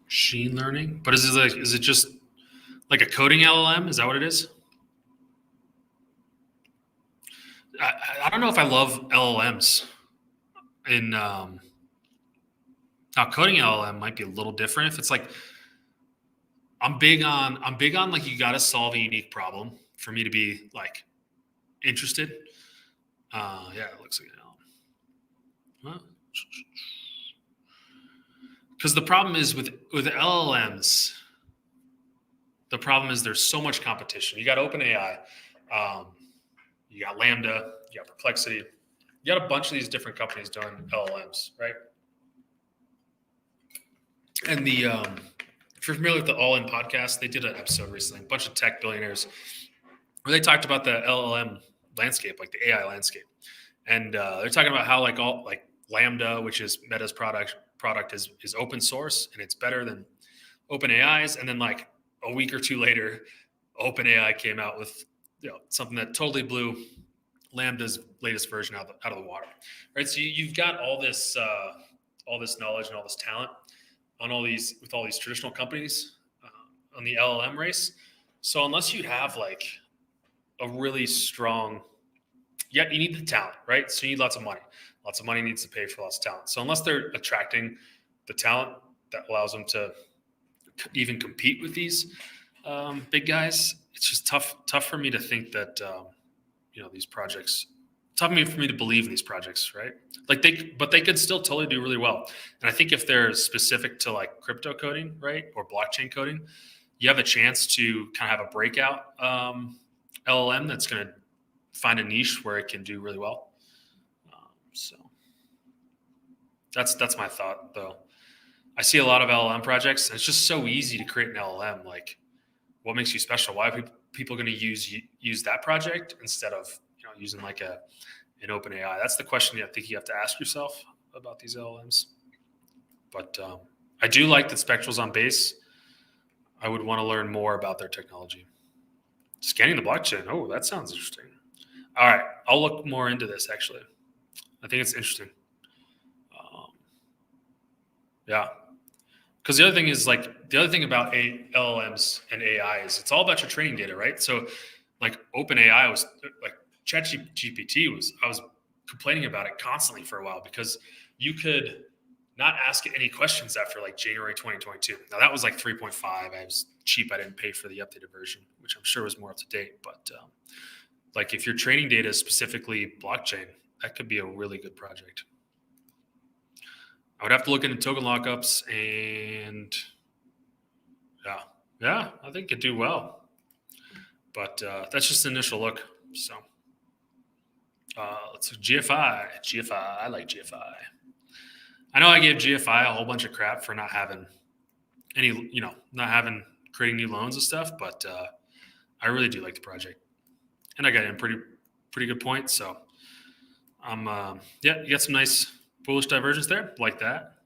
machine learning, but is it just like a coding LLM? Is that what it is? I don't know if I love LLMs. Now coding LLM might be a little different. If it's like I'm big on like you got to solve a unique problem for me to be like interested. Yeah, it looks like an LLM. Because the problem is with LLMs, the problem is there's so much competition. You got OpenAI, you got Lambda, you got Perplexity, you got a bunch of these different companies doing LLMs, right? And if you're familiar with the All In podcast, they did an episode recently, a bunch of tech billionaires, where they talked about the LLM landscape, like the AI landscape, and they're talking about how like Lambda, which is Meta's product is open source and it's better than OpenAI's, and then like a week or two later, OpenAI came out with something that totally blew Lambda's latest version out of the water, right? So you've got all this knowledge and all this talent with all these traditional companies on the LLM race. So unless you have like a really strong, you need the talent, right? So you need lots of money. Lots of money needs to pay for lots of talent. So unless they're attracting the talent that allows them to even compete with these big guys, it's just tough for me to think that these projects. Tough for me to believe in these projects, right? But they could still totally do really well. And I think if they're specific to like crypto coding, right, or blockchain coding, you have a chance to kind of have a breakout LLM that's going to find a niche where it can do really well. So that's my thought, though. I see a lot of LLM projects, and it's just so easy to create an LLM. Like, what makes you special? Why are people going to use that project instead of using like an OpenAI? That's the question I think you have to ask yourself about these LLMs. But I do like that Spectral's on base. I would want to learn more about their technology. Scanning the blockchain. Oh, that sounds interesting. All right. I'll look more into this, actually. I think it's interesting. Yeah. Because the other thing is the other thing about LLMs and AI is it's all about your training data, right? So like OpenAI was like ChatGPT I was complaining about it constantly for a while because you could not ask it any questions after like January 2022. Now that was like 3.5. I was cheap. I didn't pay for the updated version, which I'm sure was more up to date. But like if your training data is specifically blockchain, that could be a really good project. I would have to look into token lockups and yeah, I think it'd do well. But that's just an initial look. So let's GFI. I like GFI. I know I gave GFI a whole bunch of crap for not having any, creating new loans and stuff, but I really do like the project, and I got in pretty good points. So you got some nice bullish divergence there, like that.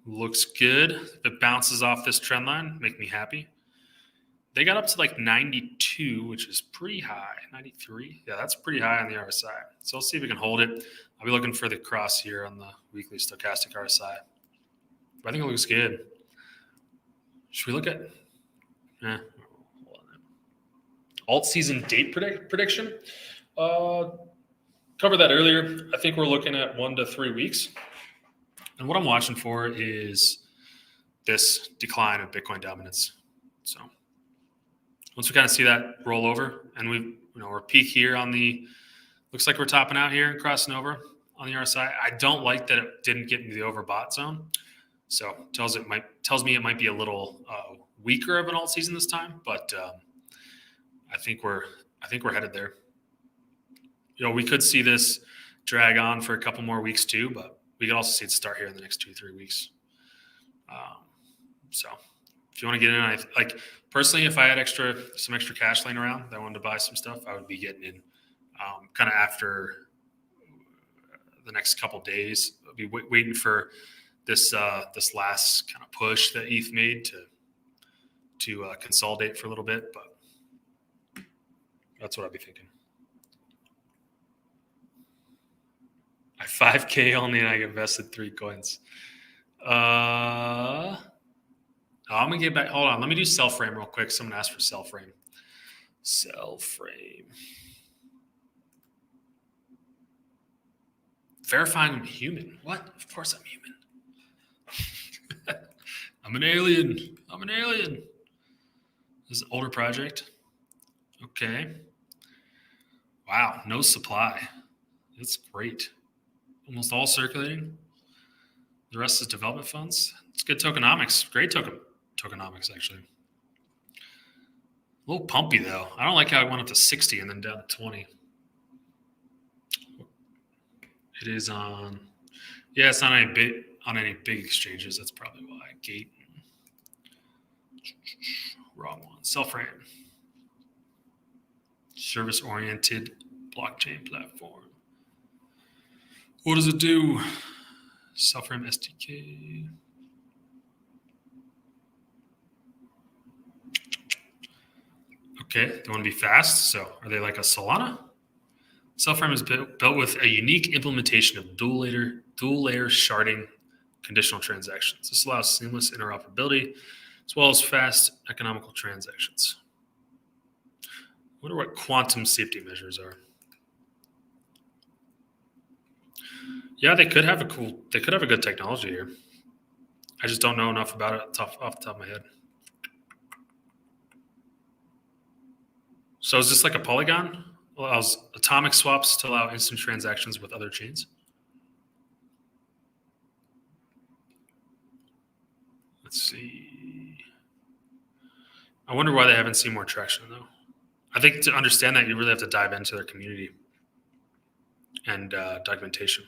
Looks good. If it bounces off this trend line, make me happy. They got up to like 92, which is pretty high. 93. Yeah, that's pretty high on the RSI. So let's see if we can hold it. I'll be looking for the cross here on the weekly stochastic RSI. But I think it looks good. Should we look at Altseason date prediction? Covered that earlier. I think we're looking at 1 to 3 weeks. And what I'm watching for is this decline of Bitcoin dominance. So once we kind of see that roll over and we're peak here on looks like we're topping out here and crossing over on the RSI. I don't like that it didn't get into the overbought zone. So tells me it might be a little weaker of an alt season this time, but I think we're headed there. We could see this drag on for a couple more weeks too, but we could also see it start here in the next 2-3 weeks. So if you want to get in, personally, if I had some extra cash laying around that I wanted to buy some stuff, I would be getting in kind of after the next couple days. I'll be waiting for this last kind of push that ETH made to consolidate for a little bit, but that's what I'd be thinking. I 5K only and I invested 3 coins. I'm gonna get back. Hold on, let me do Cellframe real quick. Someone asked for Cellframe. Verifying I'm human. What? Of course I'm human. I'm an alien. This is an older project. Okay. Wow, no supply. That's great. Almost all circulating. The rest is development funds. It's good tokenomics. Great tokenomics, actually. A little pumpy, though. I don't like how it went up to 60 and then down to 20. It is on... Yeah, it's not on any big exchanges. That's probably why. Gate. Wrong one. Cellframe. Service-oriented blockchain platform. What does it do? Cellframe SDK. Okay, they want to be fast. So are they like a Solana? Cellframe is built with a unique implementation of dual layer sharding conditional transactions. This allows seamless interoperability as well as fast economical transactions. I wonder what quantum safety measures are. Yeah, they could have a good technology here. I just don't know enough about it off the top of my head. So is this like a Polygon? Allows atomic swaps to allow instant transactions with other chains. Let's see. I wonder why they haven't seen more traction, though. I think to understand that, you really have to dive into their community and documentation.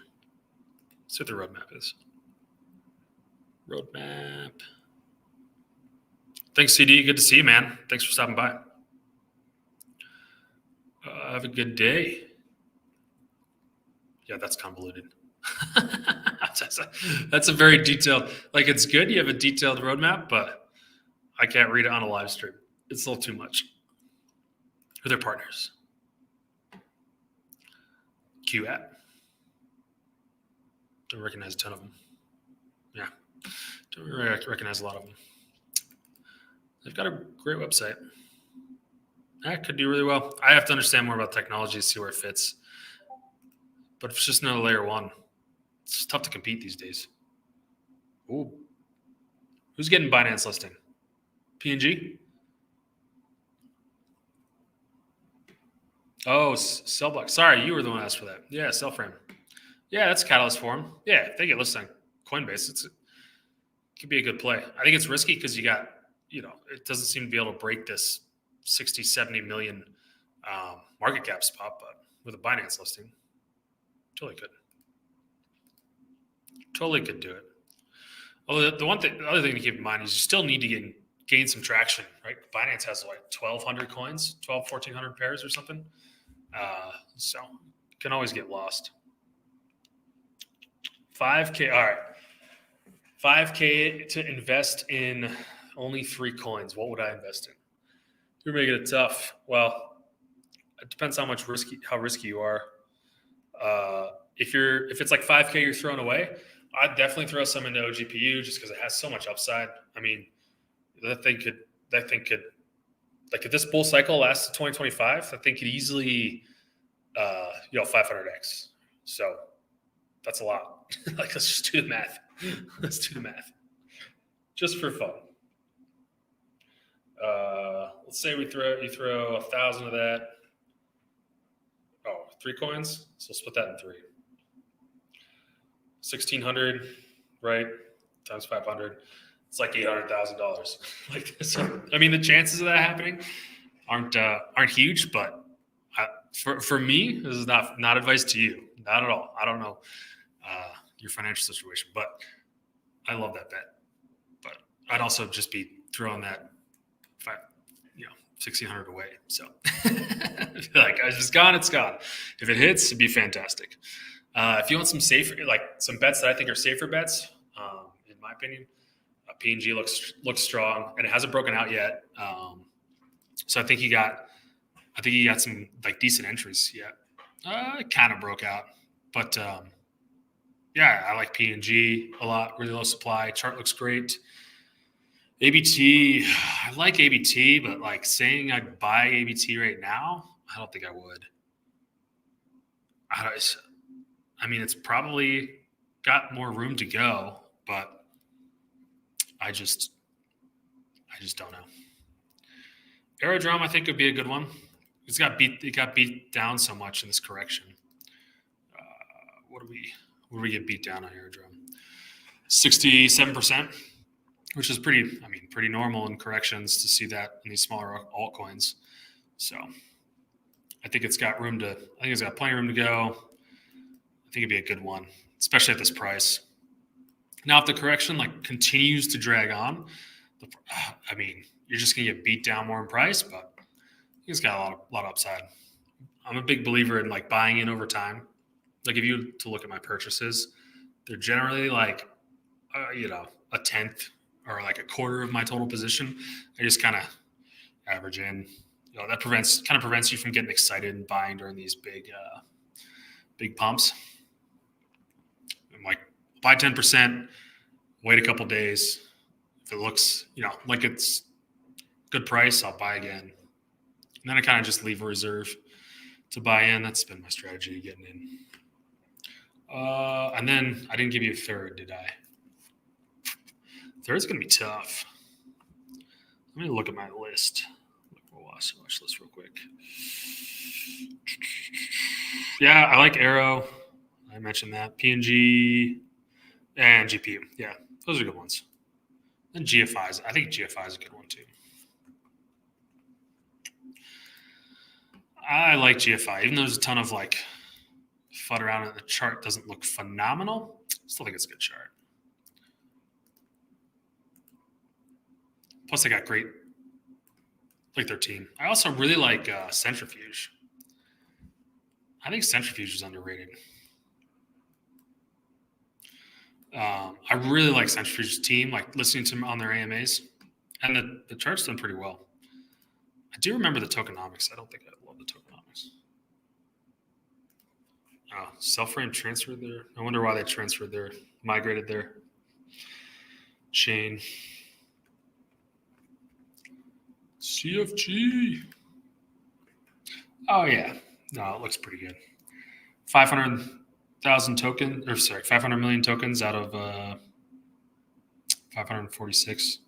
Let's see what the roadmap is. Roadmap. Thanks, CD. Good to see you, man. Thanks for stopping by. Have a good day. Yeah, that's convoluted. That's a very detailed, like it's good you have a detailed roadmap, but I can't read it on a live stream. It's a little too much. Who are their partners? Q app. Don't recognize a ton of them. Yeah, don't recognize a lot of them. They've got a great website. That could do really well. I have to understand more about technology to see where it fits. But if it's just another layer one, it's tough to compete these days. Ooh. Who's getting Binance listing? PNG? Oh, Cellblock. Sorry, you were the one who asked for that. Yeah, Cellframe. Yeah, that's a catalyst for them. Yeah, they get listed on Coinbase. It could be a good play. I think it's risky because you got, it doesn't seem to be able to break this 60, 70 million market cap spot, but with a Binance listing, totally could. Totally could do it. Although the other thing to keep in mind is you still need to gain some traction, right? Binance has like 1,200 coins, 1,400 pairs or something. So you can always get lost. 5K, all right. 5K to invest in only 3 coins. What would I invest in? You're making it tough. Well, it depends how risky you are. If it's like 5K you're throwing away, I'd definitely throw some into OGPU just because it has so much upside. I mean, that thing could, like if this bull cycle lasts to 2025, that thing could easily, 500x. So that's a lot. Like, let's just do the math. Let's do the math. Just for fun. Let's say you throw 1,000 of that. Oh, 3 coins. So we'll split that in 3. 1,600, right? Times 500. It's like $800,000. Like, so, I mean, the chances of that happening aren't huge, but for me, this is not advice to you, not at all. I don't know your financial situation, but I love that bet. But I'd also just be throwing that 1,600 away. So, like, it's just gone. It's gone. If it hits, it'd be fantastic. If you want some safer, like some bets that I think are safer bets, in my opinion, PNG looks strong and it hasn't broken out yet. So I think he got some like decent entries yet. It kind of broke out, but yeah, I like PNG a lot. Really low supply. Chart looks great. ABT, I like ABT, but like saying I'd buy ABT right now, I don't think I would. I mean, it's probably got more room to go, but I just don't know. Aerodrome, I think, would be a good one. It got beat down so much in this correction. What do we get beat down on Aerodrome? 67%, which is pretty normal in corrections to see that in these smaller altcoins. So I think it's got plenty of room to go. I think it'd be a good one, especially at this price. Now, if the correction continues to drag on, you're just gonna get beat down more in price, but it's got a lot of upside. I'm a big believer in buying in over time. Like if you to look at my purchases, they're generally a tenth or a quarter of my total position. I just kind of average in. That prevents you from getting excited and buying during these big pumps. I'm buy 10%, wait a couple days. If it looks like it's good price, I'll buy again. And then I kind of just leave a reserve to buy in. That's been my strategy getting in. And then I didn't give you a third, did I? Third's going to be tough. Let me look at my list. Watch list real quick. Yeah, I like AERO. I mentioned that. PNG and GPU. Yeah, those are good ones. And GFIs. I think GFI is a good one too. I like GFI, even though there's a ton of FUD around it. The chart doesn't look phenomenal. Still think it's a good chart. Plus, they got great their team. I also really like Centrifuge. I think Centrifuge is underrated. I really like Centrifuge's team, like listening to them on their AMAs, and the chart's done pretty well. I do remember the tokenomics. I don't think I love the tokenomics. Cellframe transferred there. I wonder why they migrated their chain. CFG. Oh yeah, no, it looks pretty good. 500 million tokens out of 546.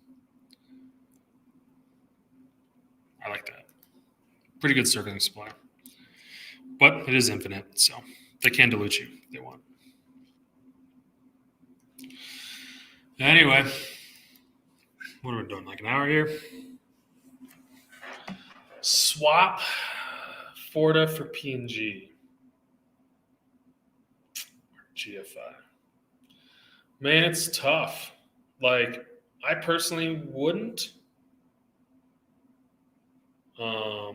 I like that. Pretty good circling supply. But it is infinite, so they can dilute you if they want. Anyway, what are we doing? Like an hour here? Swap Forta for PNG. GFI. Man, it's tough. Like, I personally wouldn't. I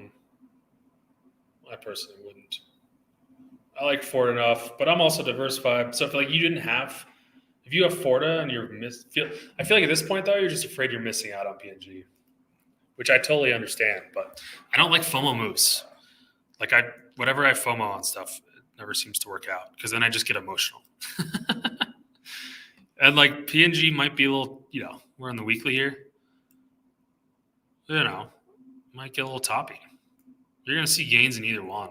like Forta enough, but I'm also diversified. So if you have Forta and I feel like at this point though, you're just afraid you're missing out on PNG, which I totally understand. But I don't like FOMO moves. Like whatever I FOMO on stuff, it never seems to work out because then I just get emotional. And like PNG might be a little, we're in the weekly here. Might get a little toppy. You're going to see gains in either one,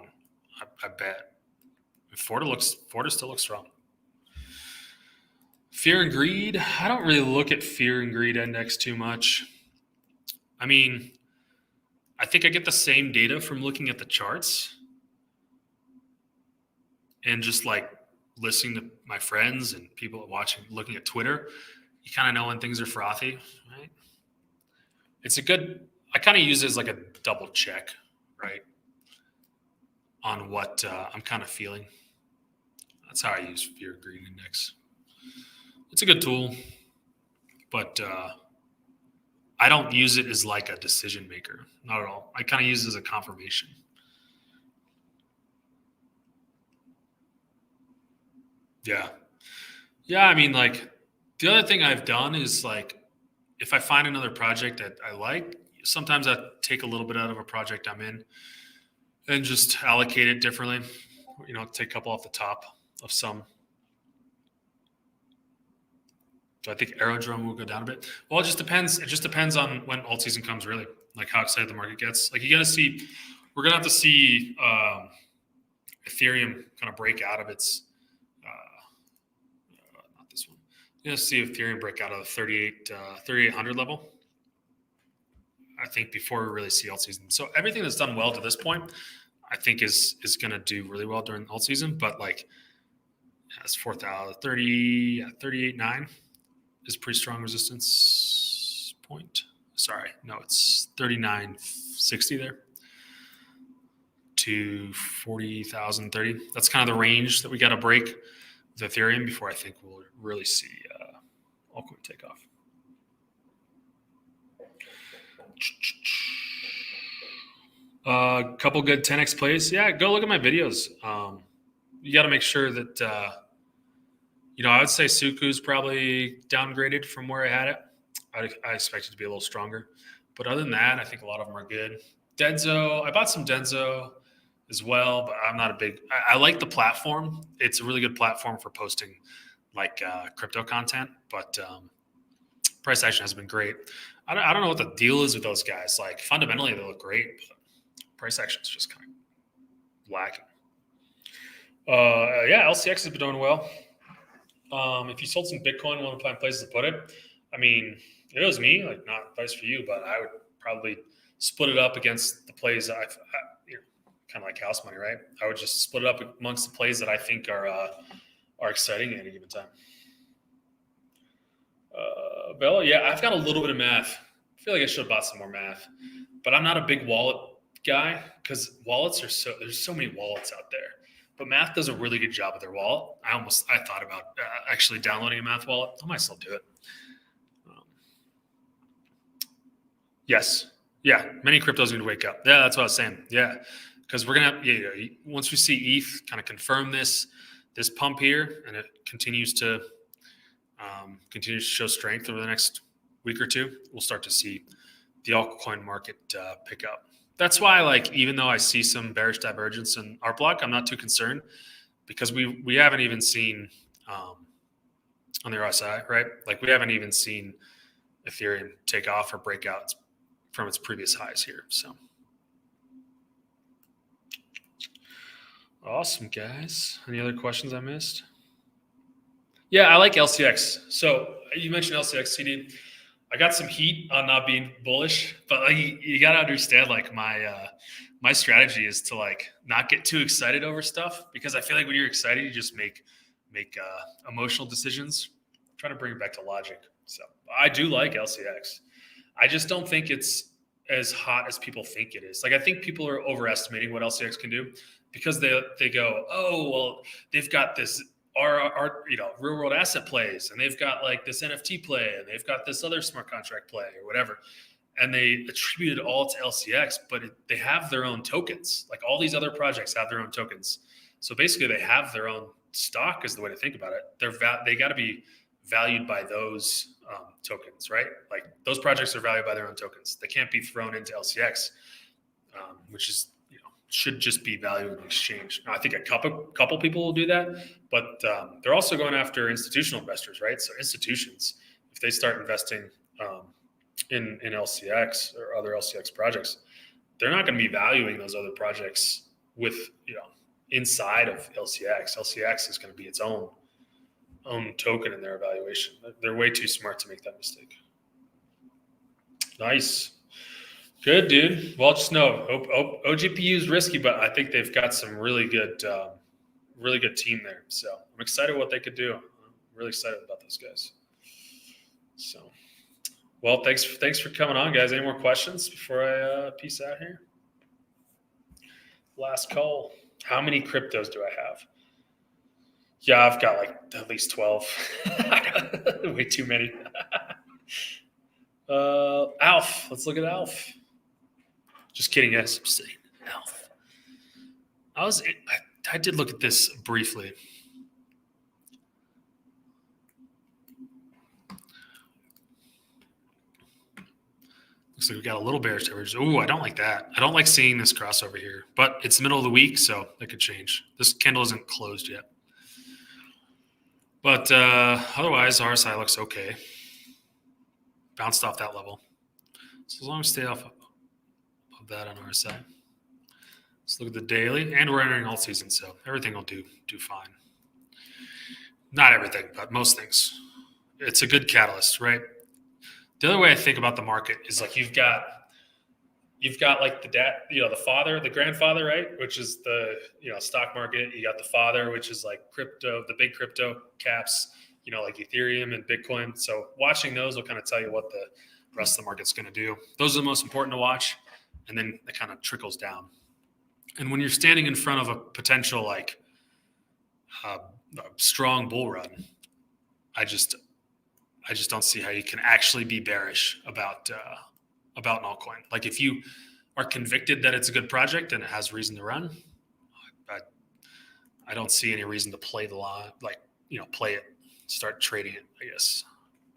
I bet. Forta still looks strong. Fear and greed. I don't really look at fear and greed index too much. I mean, I think I get the same data from looking at the charts and just like listening to my friends and people looking at Twitter. You kind of know when things are frothy, right? I kind of use it as like a double check, right? On what I'm kind of feeling. That's how I use Fear and Greed Index. It's a good tool, but I don't use it as like a decision maker. Not at all. I kind of use it as a confirmation. Yeah. Yeah, I mean, like, the other thing I've done is, like, if I find another project that I like, sometimes I take a little bit out of a project I'm in and just allocate it differently. Take a couple off the top of some. So I think Aerodrome will go down a bit. Well, it just depends. It just depends on when Altseason comes, really, like how excited the market gets. Like, we're going to have to see Ethereum kind of break out of its, not this one. You're going to see Ethereum break out of the 3,800 level, I think, before we really see Altseason. So everything that's done well to this point, I think is going to do really well during Altseason. But like, it's 38.9 is pretty strong resistance point. Sorry, no, it's 39.60 there to 40,030. That's kind of the range that we got to break with Ethereum before I think we'll really see altcoin take off. A couple good 10x plays. Yeah, go look at my videos. You got to make sure that, I would say SUKU's probably downgraded from where I had it. I expect it to be a little stronger. But other than that, I think a lot of them are good. Denso, I bought some Denso as well, but I'm not a big – I like the platform. It's a really good platform for posting like crypto content, but price action has been great. I don't know what the deal is with those guys. Like, fundamentally, they look great, but price action is just kind of lacking. LCX has been doing well. If you sold some Bitcoin, want to find places to put it, I mean, if it was me, like, not advice for you, but I would probably split it up against the plays that I've kind of like house money, right? I would just split it up amongst the plays that I think are exciting at any given time. Bella, yeah, I've got a little bit of math. I feel like I should have bought some more math, but I'm not a big wallet guy because there's so many wallets out there. But Math does a really good job with their wallet. I thought about actually downloading a Math wallet. I might still do it. Yes. Yeah. Many cryptos need to wake up. Yeah, that's what I was saying. Yeah. because we're gonna once we see ETH kind of confirm this pump here, and it continues to show strength over the next week or two, we'll start to see the altcoin market pick up. That's why, like, even though I see some bearish divergence in Arcblock, I'm not too concerned, because we haven't even seen on the RSI, right? Like, we haven't even seen Ethereum take off or break out from its previous highs here. So awesome, guys. Any other questions I missed? Yeah, I like LCX. So you mentioned LCX CD. I got some heat on not being bullish, but like, you got to understand, like, my strategy is to, like, not get too excited over stuff, because I feel like when you're excited, you just make emotional decisions. I'm trying to bring it back to logic. So I do like LCX. I just don't think it's as hot as people think it is. Like, I think people are overestimating what LCX can do, because they go, oh, well, they've got this real world asset plays, and they've got like this NFT play, and they've got this other smart contract play or whatever, and they attribute it all to LCX, but they have their own tokens. Like, all these other projects have their own tokens, so basically they have their own stock, is the way to think about it. They got to be valued by those tokens, right? Like, those projects are valued by their own tokens. They can't be thrown into LCX, which is should just be valued in exchange. Now, I think a couple people will do that, but they're also going after institutional investors, right? So institutions, if they start investing in LCX or other LCX projects, they're not going to be valuing those other projects with inside of LCX. LCX is going to be its own token in their evaluation. They're way too smart to make that mistake. Nice. Good, dude. Well, just know OGPU is risky, but I think they've got some really good team there. So I'm excited what they could do. I'm really excited about those guys. So, well, thanks for coming on, guys. Any more questions before I peace out here? Last call. How many cryptos do I have? Yeah, I've got like at least 12. Way too many. ALEPH. Let's look at ALEPH. Just kidding, guys. I'm saying ALEPH. I did look at this briefly. Looks like we got a little bearish divergence. Ooh, I don't like that. I don't like seeing this crossover here, but it's the middle of the week, so that could change. This candle isn't closed yet. But otherwise, RSI looks okay. Bounced off that level. So as long as we stay off of that on RSI. Let's look at the daily, and we're entering Altseason, so everything will do fine. Not everything, but most things. It's a good catalyst, right? The other way I think about the market is, like, you've got like the grandfather, right? Which is the stock market. You got the father, which is like crypto, the big crypto caps, like Ethereum and Bitcoin. So watching those will kind of tell you what the rest of the market's going to do. Those are the most important to watch, and then it kind of trickles down. And when you're standing in front of a potential like strong bull run, I just don't see how you can actually be bearish about an altcoin. Like, if you are convicted that it's a good project and it has reason to run, I don't see any reason to play the line, play it, start trading it, I guess.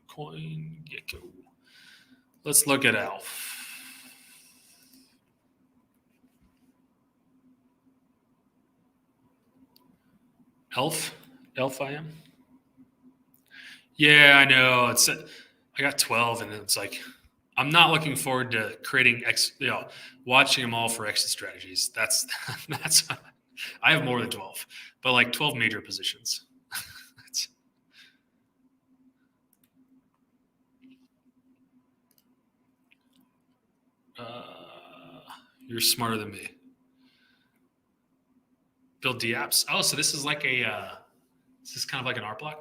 CoinGecko. Let's look at ALEPH. ALEPH I am. Yeah, I know. I got 12, and it's like, I'm not looking forward to creating watching them all for exit strategies. That's I have more than 12, but like 12 major positions. You're smarter than me. Build DApps. Oh, so this is like is this kind of like an Arcblock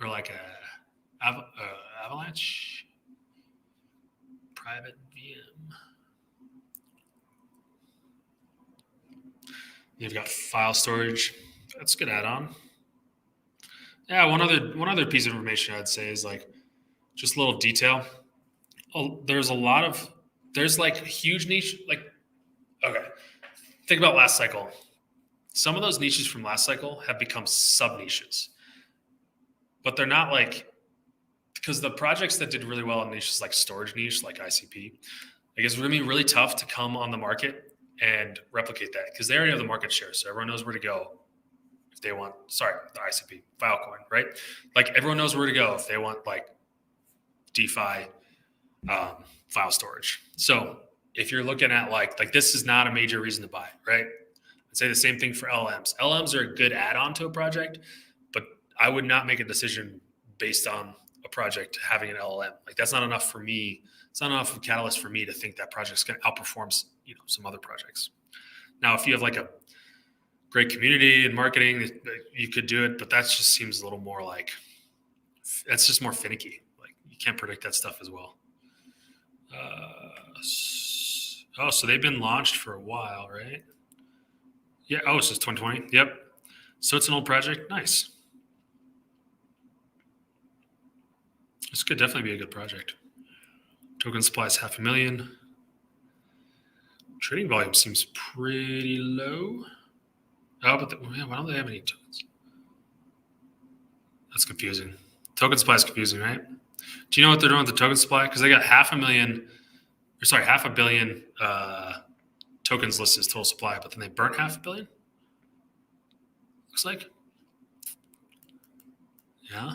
or like a Avalanche private VM? You've got file storage. That's a good add-on. Yeah, one other piece of information I'd say is like just a little detail. Oh, there's like huge niche. Like, okay, think about last cycle. Some of those niches from last cycle have become sub niches, but they're not like, because the projects that did really well in niches like storage niche, like ICP, I guess it's going to be really tough to come on the market and replicate that because they already have the market share. So everyone knows where to go if they want, the ICP, Filecoin, right? Like everyone knows where to go if they want like DeFi file storage. So if you're looking at like this is not a major reason to buy, right? I'd say the same thing for LLMs. LLMs are a good add-on to a project, but I would not make a decision based on a project having an LLM. Like that's not enough for me. It's not enough of a catalyst for me to think that project's going to outperform, some other projects. Now, if you have like a great community and marketing, you could do it, but that just seems a little more like, that's just more finicky. Like you can't predict that stuff as well. So they've been launched for a while, right? Yeah. Oh, it's just 2020. Yep. So it's an old project. Nice. This could definitely be a good project. Token supply is 500,000. Trading volume seems pretty low. Oh, but why don't they have any tokens? That's confusing. Token supply is confusing, right? Do you know what they're doing with the token supply? Because they got 500,000 tokens listed as total supply, but then they burnt 500 million. Looks like. Yeah.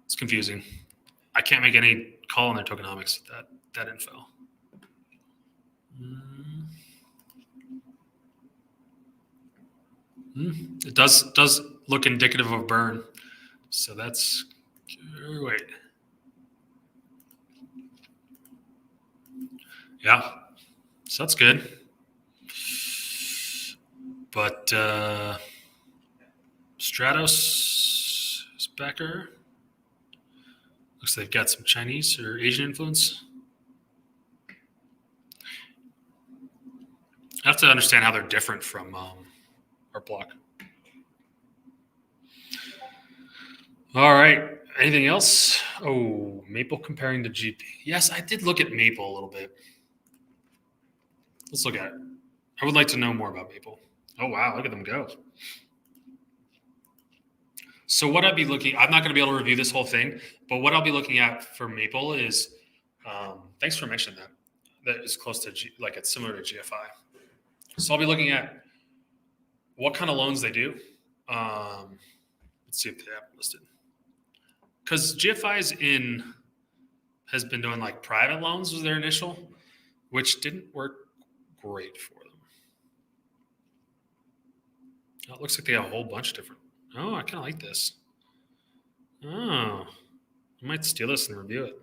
It's confusing. I can't make any call on their tokenomics with that info. It does look indicative of burn. So that's wait. Yeah. So that's good. But Stratos is backer. Looks like they've got some Chinese or Asian influence. I have to understand how they're different from Arcblock. All right. Anything else? Oh, Maple comparing to GP. Yes, I did look at Maple a little bit. Let's look at it. I would like to know more about Maple. Oh, wow. Look at them go. So what I'd be looking, I'm not going to be able to review this whole thing, but what I'll be looking at for Maple is, thanks for mentioning that. That is close to, it's similar to GFI. So I'll be looking at what kind of loans they do. Let's see if they have listed. Because GFI has been doing like private loans was their initial, which didn't work great for them. Oh, it looks like they have a whole bunch of different. Oh, I kind of like this. Oh, I might steal this and review it.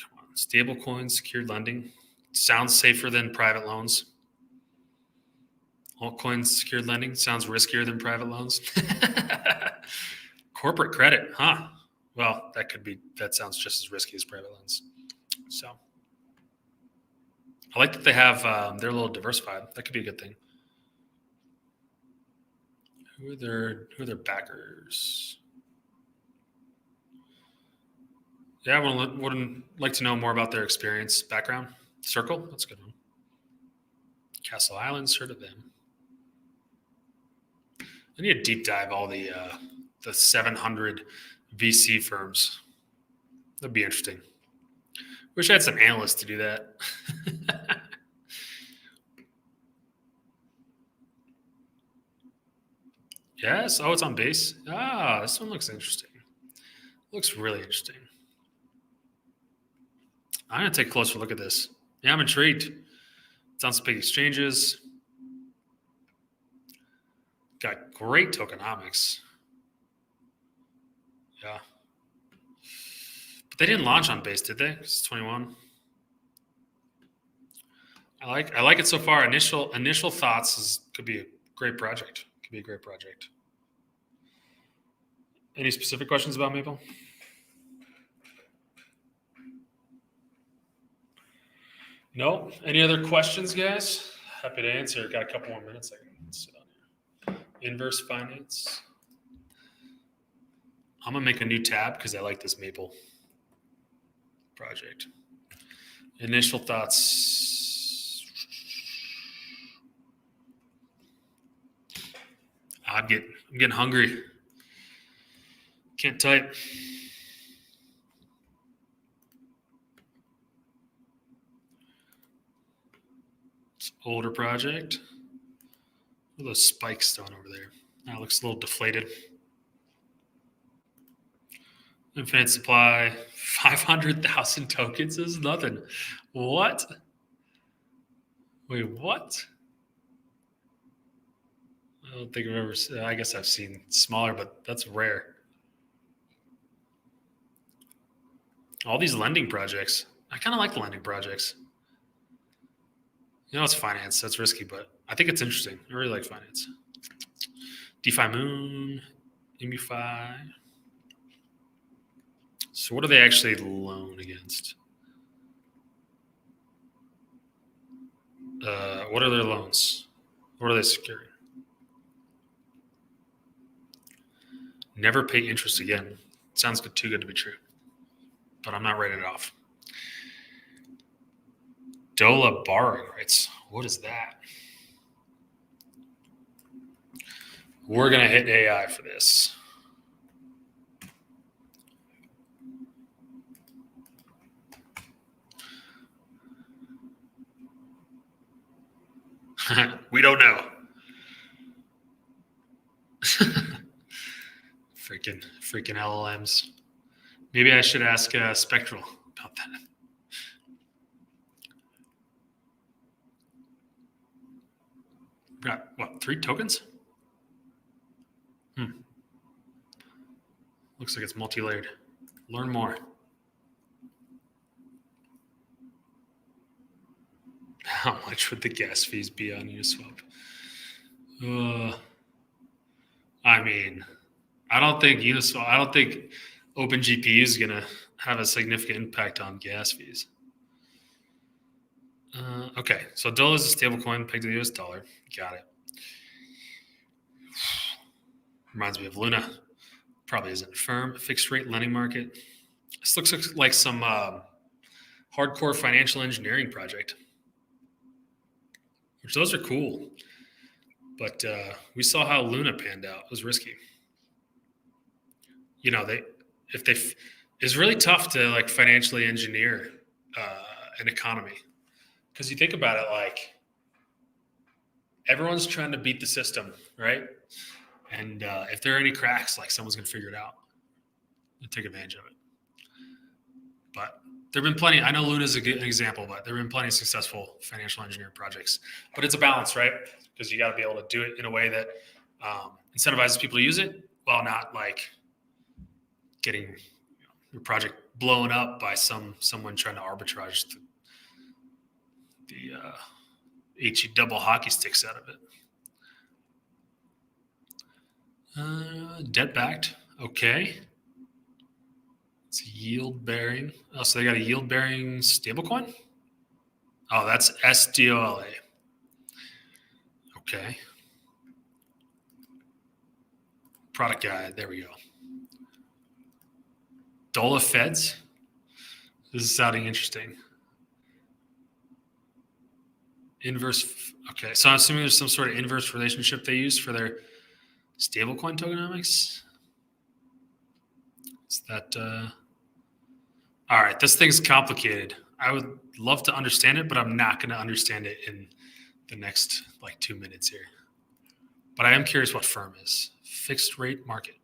Come on, stable coins, secured lending. Sounds safer than private loans. Altcoin secured lending sounds riskier than private loans. Corporate credit, huh? Well, that sounds just as risky as private loans. So I like that they have, they're a little diversified. That could be a good thing. Who are their backers? Yeah, I would like to know more about their experience, background. Circle, that's a good one. Castle Islands, heard of them. I need to deep dive all the 700 VC firms. That'd be interesting. Wish I had some analysts to do that. Yes. Oh, it's on base. Ah, this one looks interesting. Looks really interesting. I'm going to take a closer look at this. Yeah, I'm intrigued. It's on some big exchanges. Got great tokenomics. Yeah. But they didn't launch on base, did they? It's 21. I like it so far. Initial thoughts could be a great project. Could be a great project. Any specific questions about Maple? No? Any other questions, guys? Happy to answer. Got a couple more minutes. I can sit on here. Inverse finance. I'm going to make a new tab because I like this Maple project. Initial thoughts. I'm getting hungry. Can't type. It's an older project. What are those spikes doing over there? That looks a little deflated. Infinite supply, 500,000 tokens is nothing. What? Wait, what? I don't think I've ever. I guess I've seen smaller, but that's rare. All these lending projects. I kind of like the lending projects. You know, it's finance. That's risky, but I think it's interesting. I really like finance. DeFi Moon, MUFI. So what do they actually loan against? What are their loans? What are they securing? Never pay interest again. Sounds good, too good to be true. But I'm not writing it off. DOLA borrowing rights. What is that? We're going to hit AI for this. We don't know. freaking LLMs. Maybe I should ask Spectral about that. Got what, 3 tokens? Looks like it's multi-layered. Learn more. How much would the gas fees be on Uniswap? I mean, I don't think OpenGPU is going to have a significant impact on gas fees. Okay, so DOLA is a stablecoin pegged to the US dollar. Got it. Reminds me of Luna. Probably isn't firm. Fixed rate lending market. This looks like some hardcore financial engineering project. Which those are cool. But we saw how Luna panned out. It was risky. You know, it's really tough to like financially engineer an economy. Because you think about it, like everyone's trying to beat the system, right? And if there are any cracks, like someone's going to figure it out and take advantage of it. But there have been plenty. I know Luna's an example, but there have been plenty of successful financial engineering projects. But it's a balance, right? Because you got to be able to do it in a way that incentivizes people to use it while not like getting your project blown up by someone trying to arbitrage the HE double hockey sticks out of it. Debt backed. Okay. It's yield bearing. Oh, so they got a yield bearing stablecoin? Oh, that's SDOLA. Okay. Product guide. There we go. DOLA Feds. This is sounding interesting. Inverse. Okay. So I'm assuming there's some sort of inverse relationship they use for their stablecoin tokenomics. Is that. All right. This thing's complicated. I would love to understand it, but I'm not going to understand it in the next like 2 minutes here. But I am curious what firm is. Fixed rate market.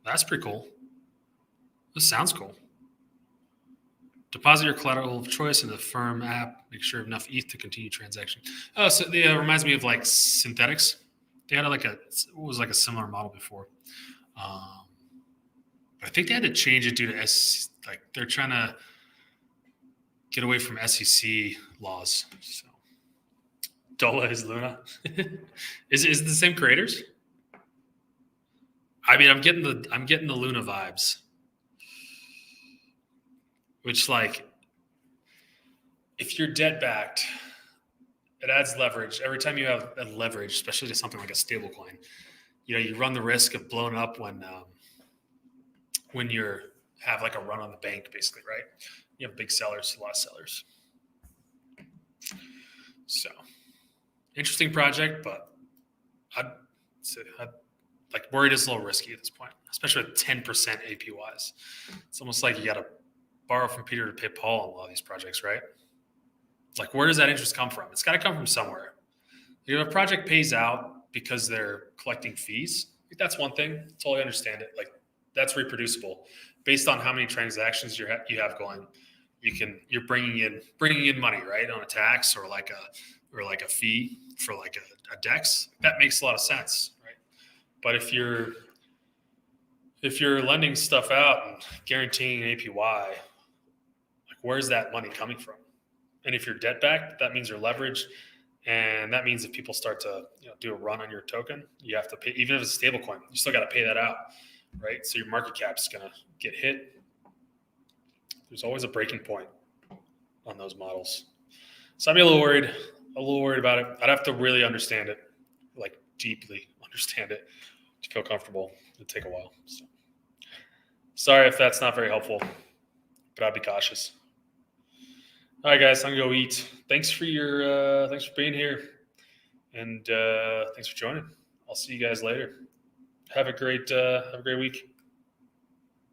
That's pretty cool. This sounds cool. Deposit your collateral of choice in the firm app. Make sure you have enough ETH to continue transaction. Oh, so it reminds me of like synthetics. They had like a similar model before. But I think they had to change it due to they're trying to get away from SEC laws. So DOLA is Luna. Is it the same creators? I mean, I'm getting the Luna vibes. Which, like, if you're debt backed, it adds leverage. Every time you have a leverage, especially to something like a stable coin, you know, you run the risk of blowing up when you have like a run on the bank, basically, right? You have big sellers, a lot of sellers. So interesting project, but I'd like worried it's a little risky at this point, especially with 10% APYs. It's almost like you got to borrow from Peter to pay Paul on a lot of these projects, right? Like, where does that interest come from? It's got to come from somewhere. If a project pays out because they're collecting fees, that's one thing. Totally understand it. Like, that's reproducible based on how many transactions you have going. You're bringing in money, right, on a tax or like a fee for like a DEX. That makes a lot of sense, right? But if you're lending stuff out and guaranteeing an APY, like, where's that money coming from? And if you're debt backed, that means you're leveraged, and that means if people start to do a run on your token, you have to pay. Even if it's a stable coin, you still got to pay that out, right? So your market cap is going to get hit. There's always a breaking point on those models. So I'd be a little worried about it. I'd have to really understand it, like deeply understand it to feel comfortable. It'd take a while. So sorry if that's not very helpful, but I'd be cautious. All right, guys, I'm gonna go eat. Thanks for being here, and thanks for joining. I'll see you guys later. Have a great week.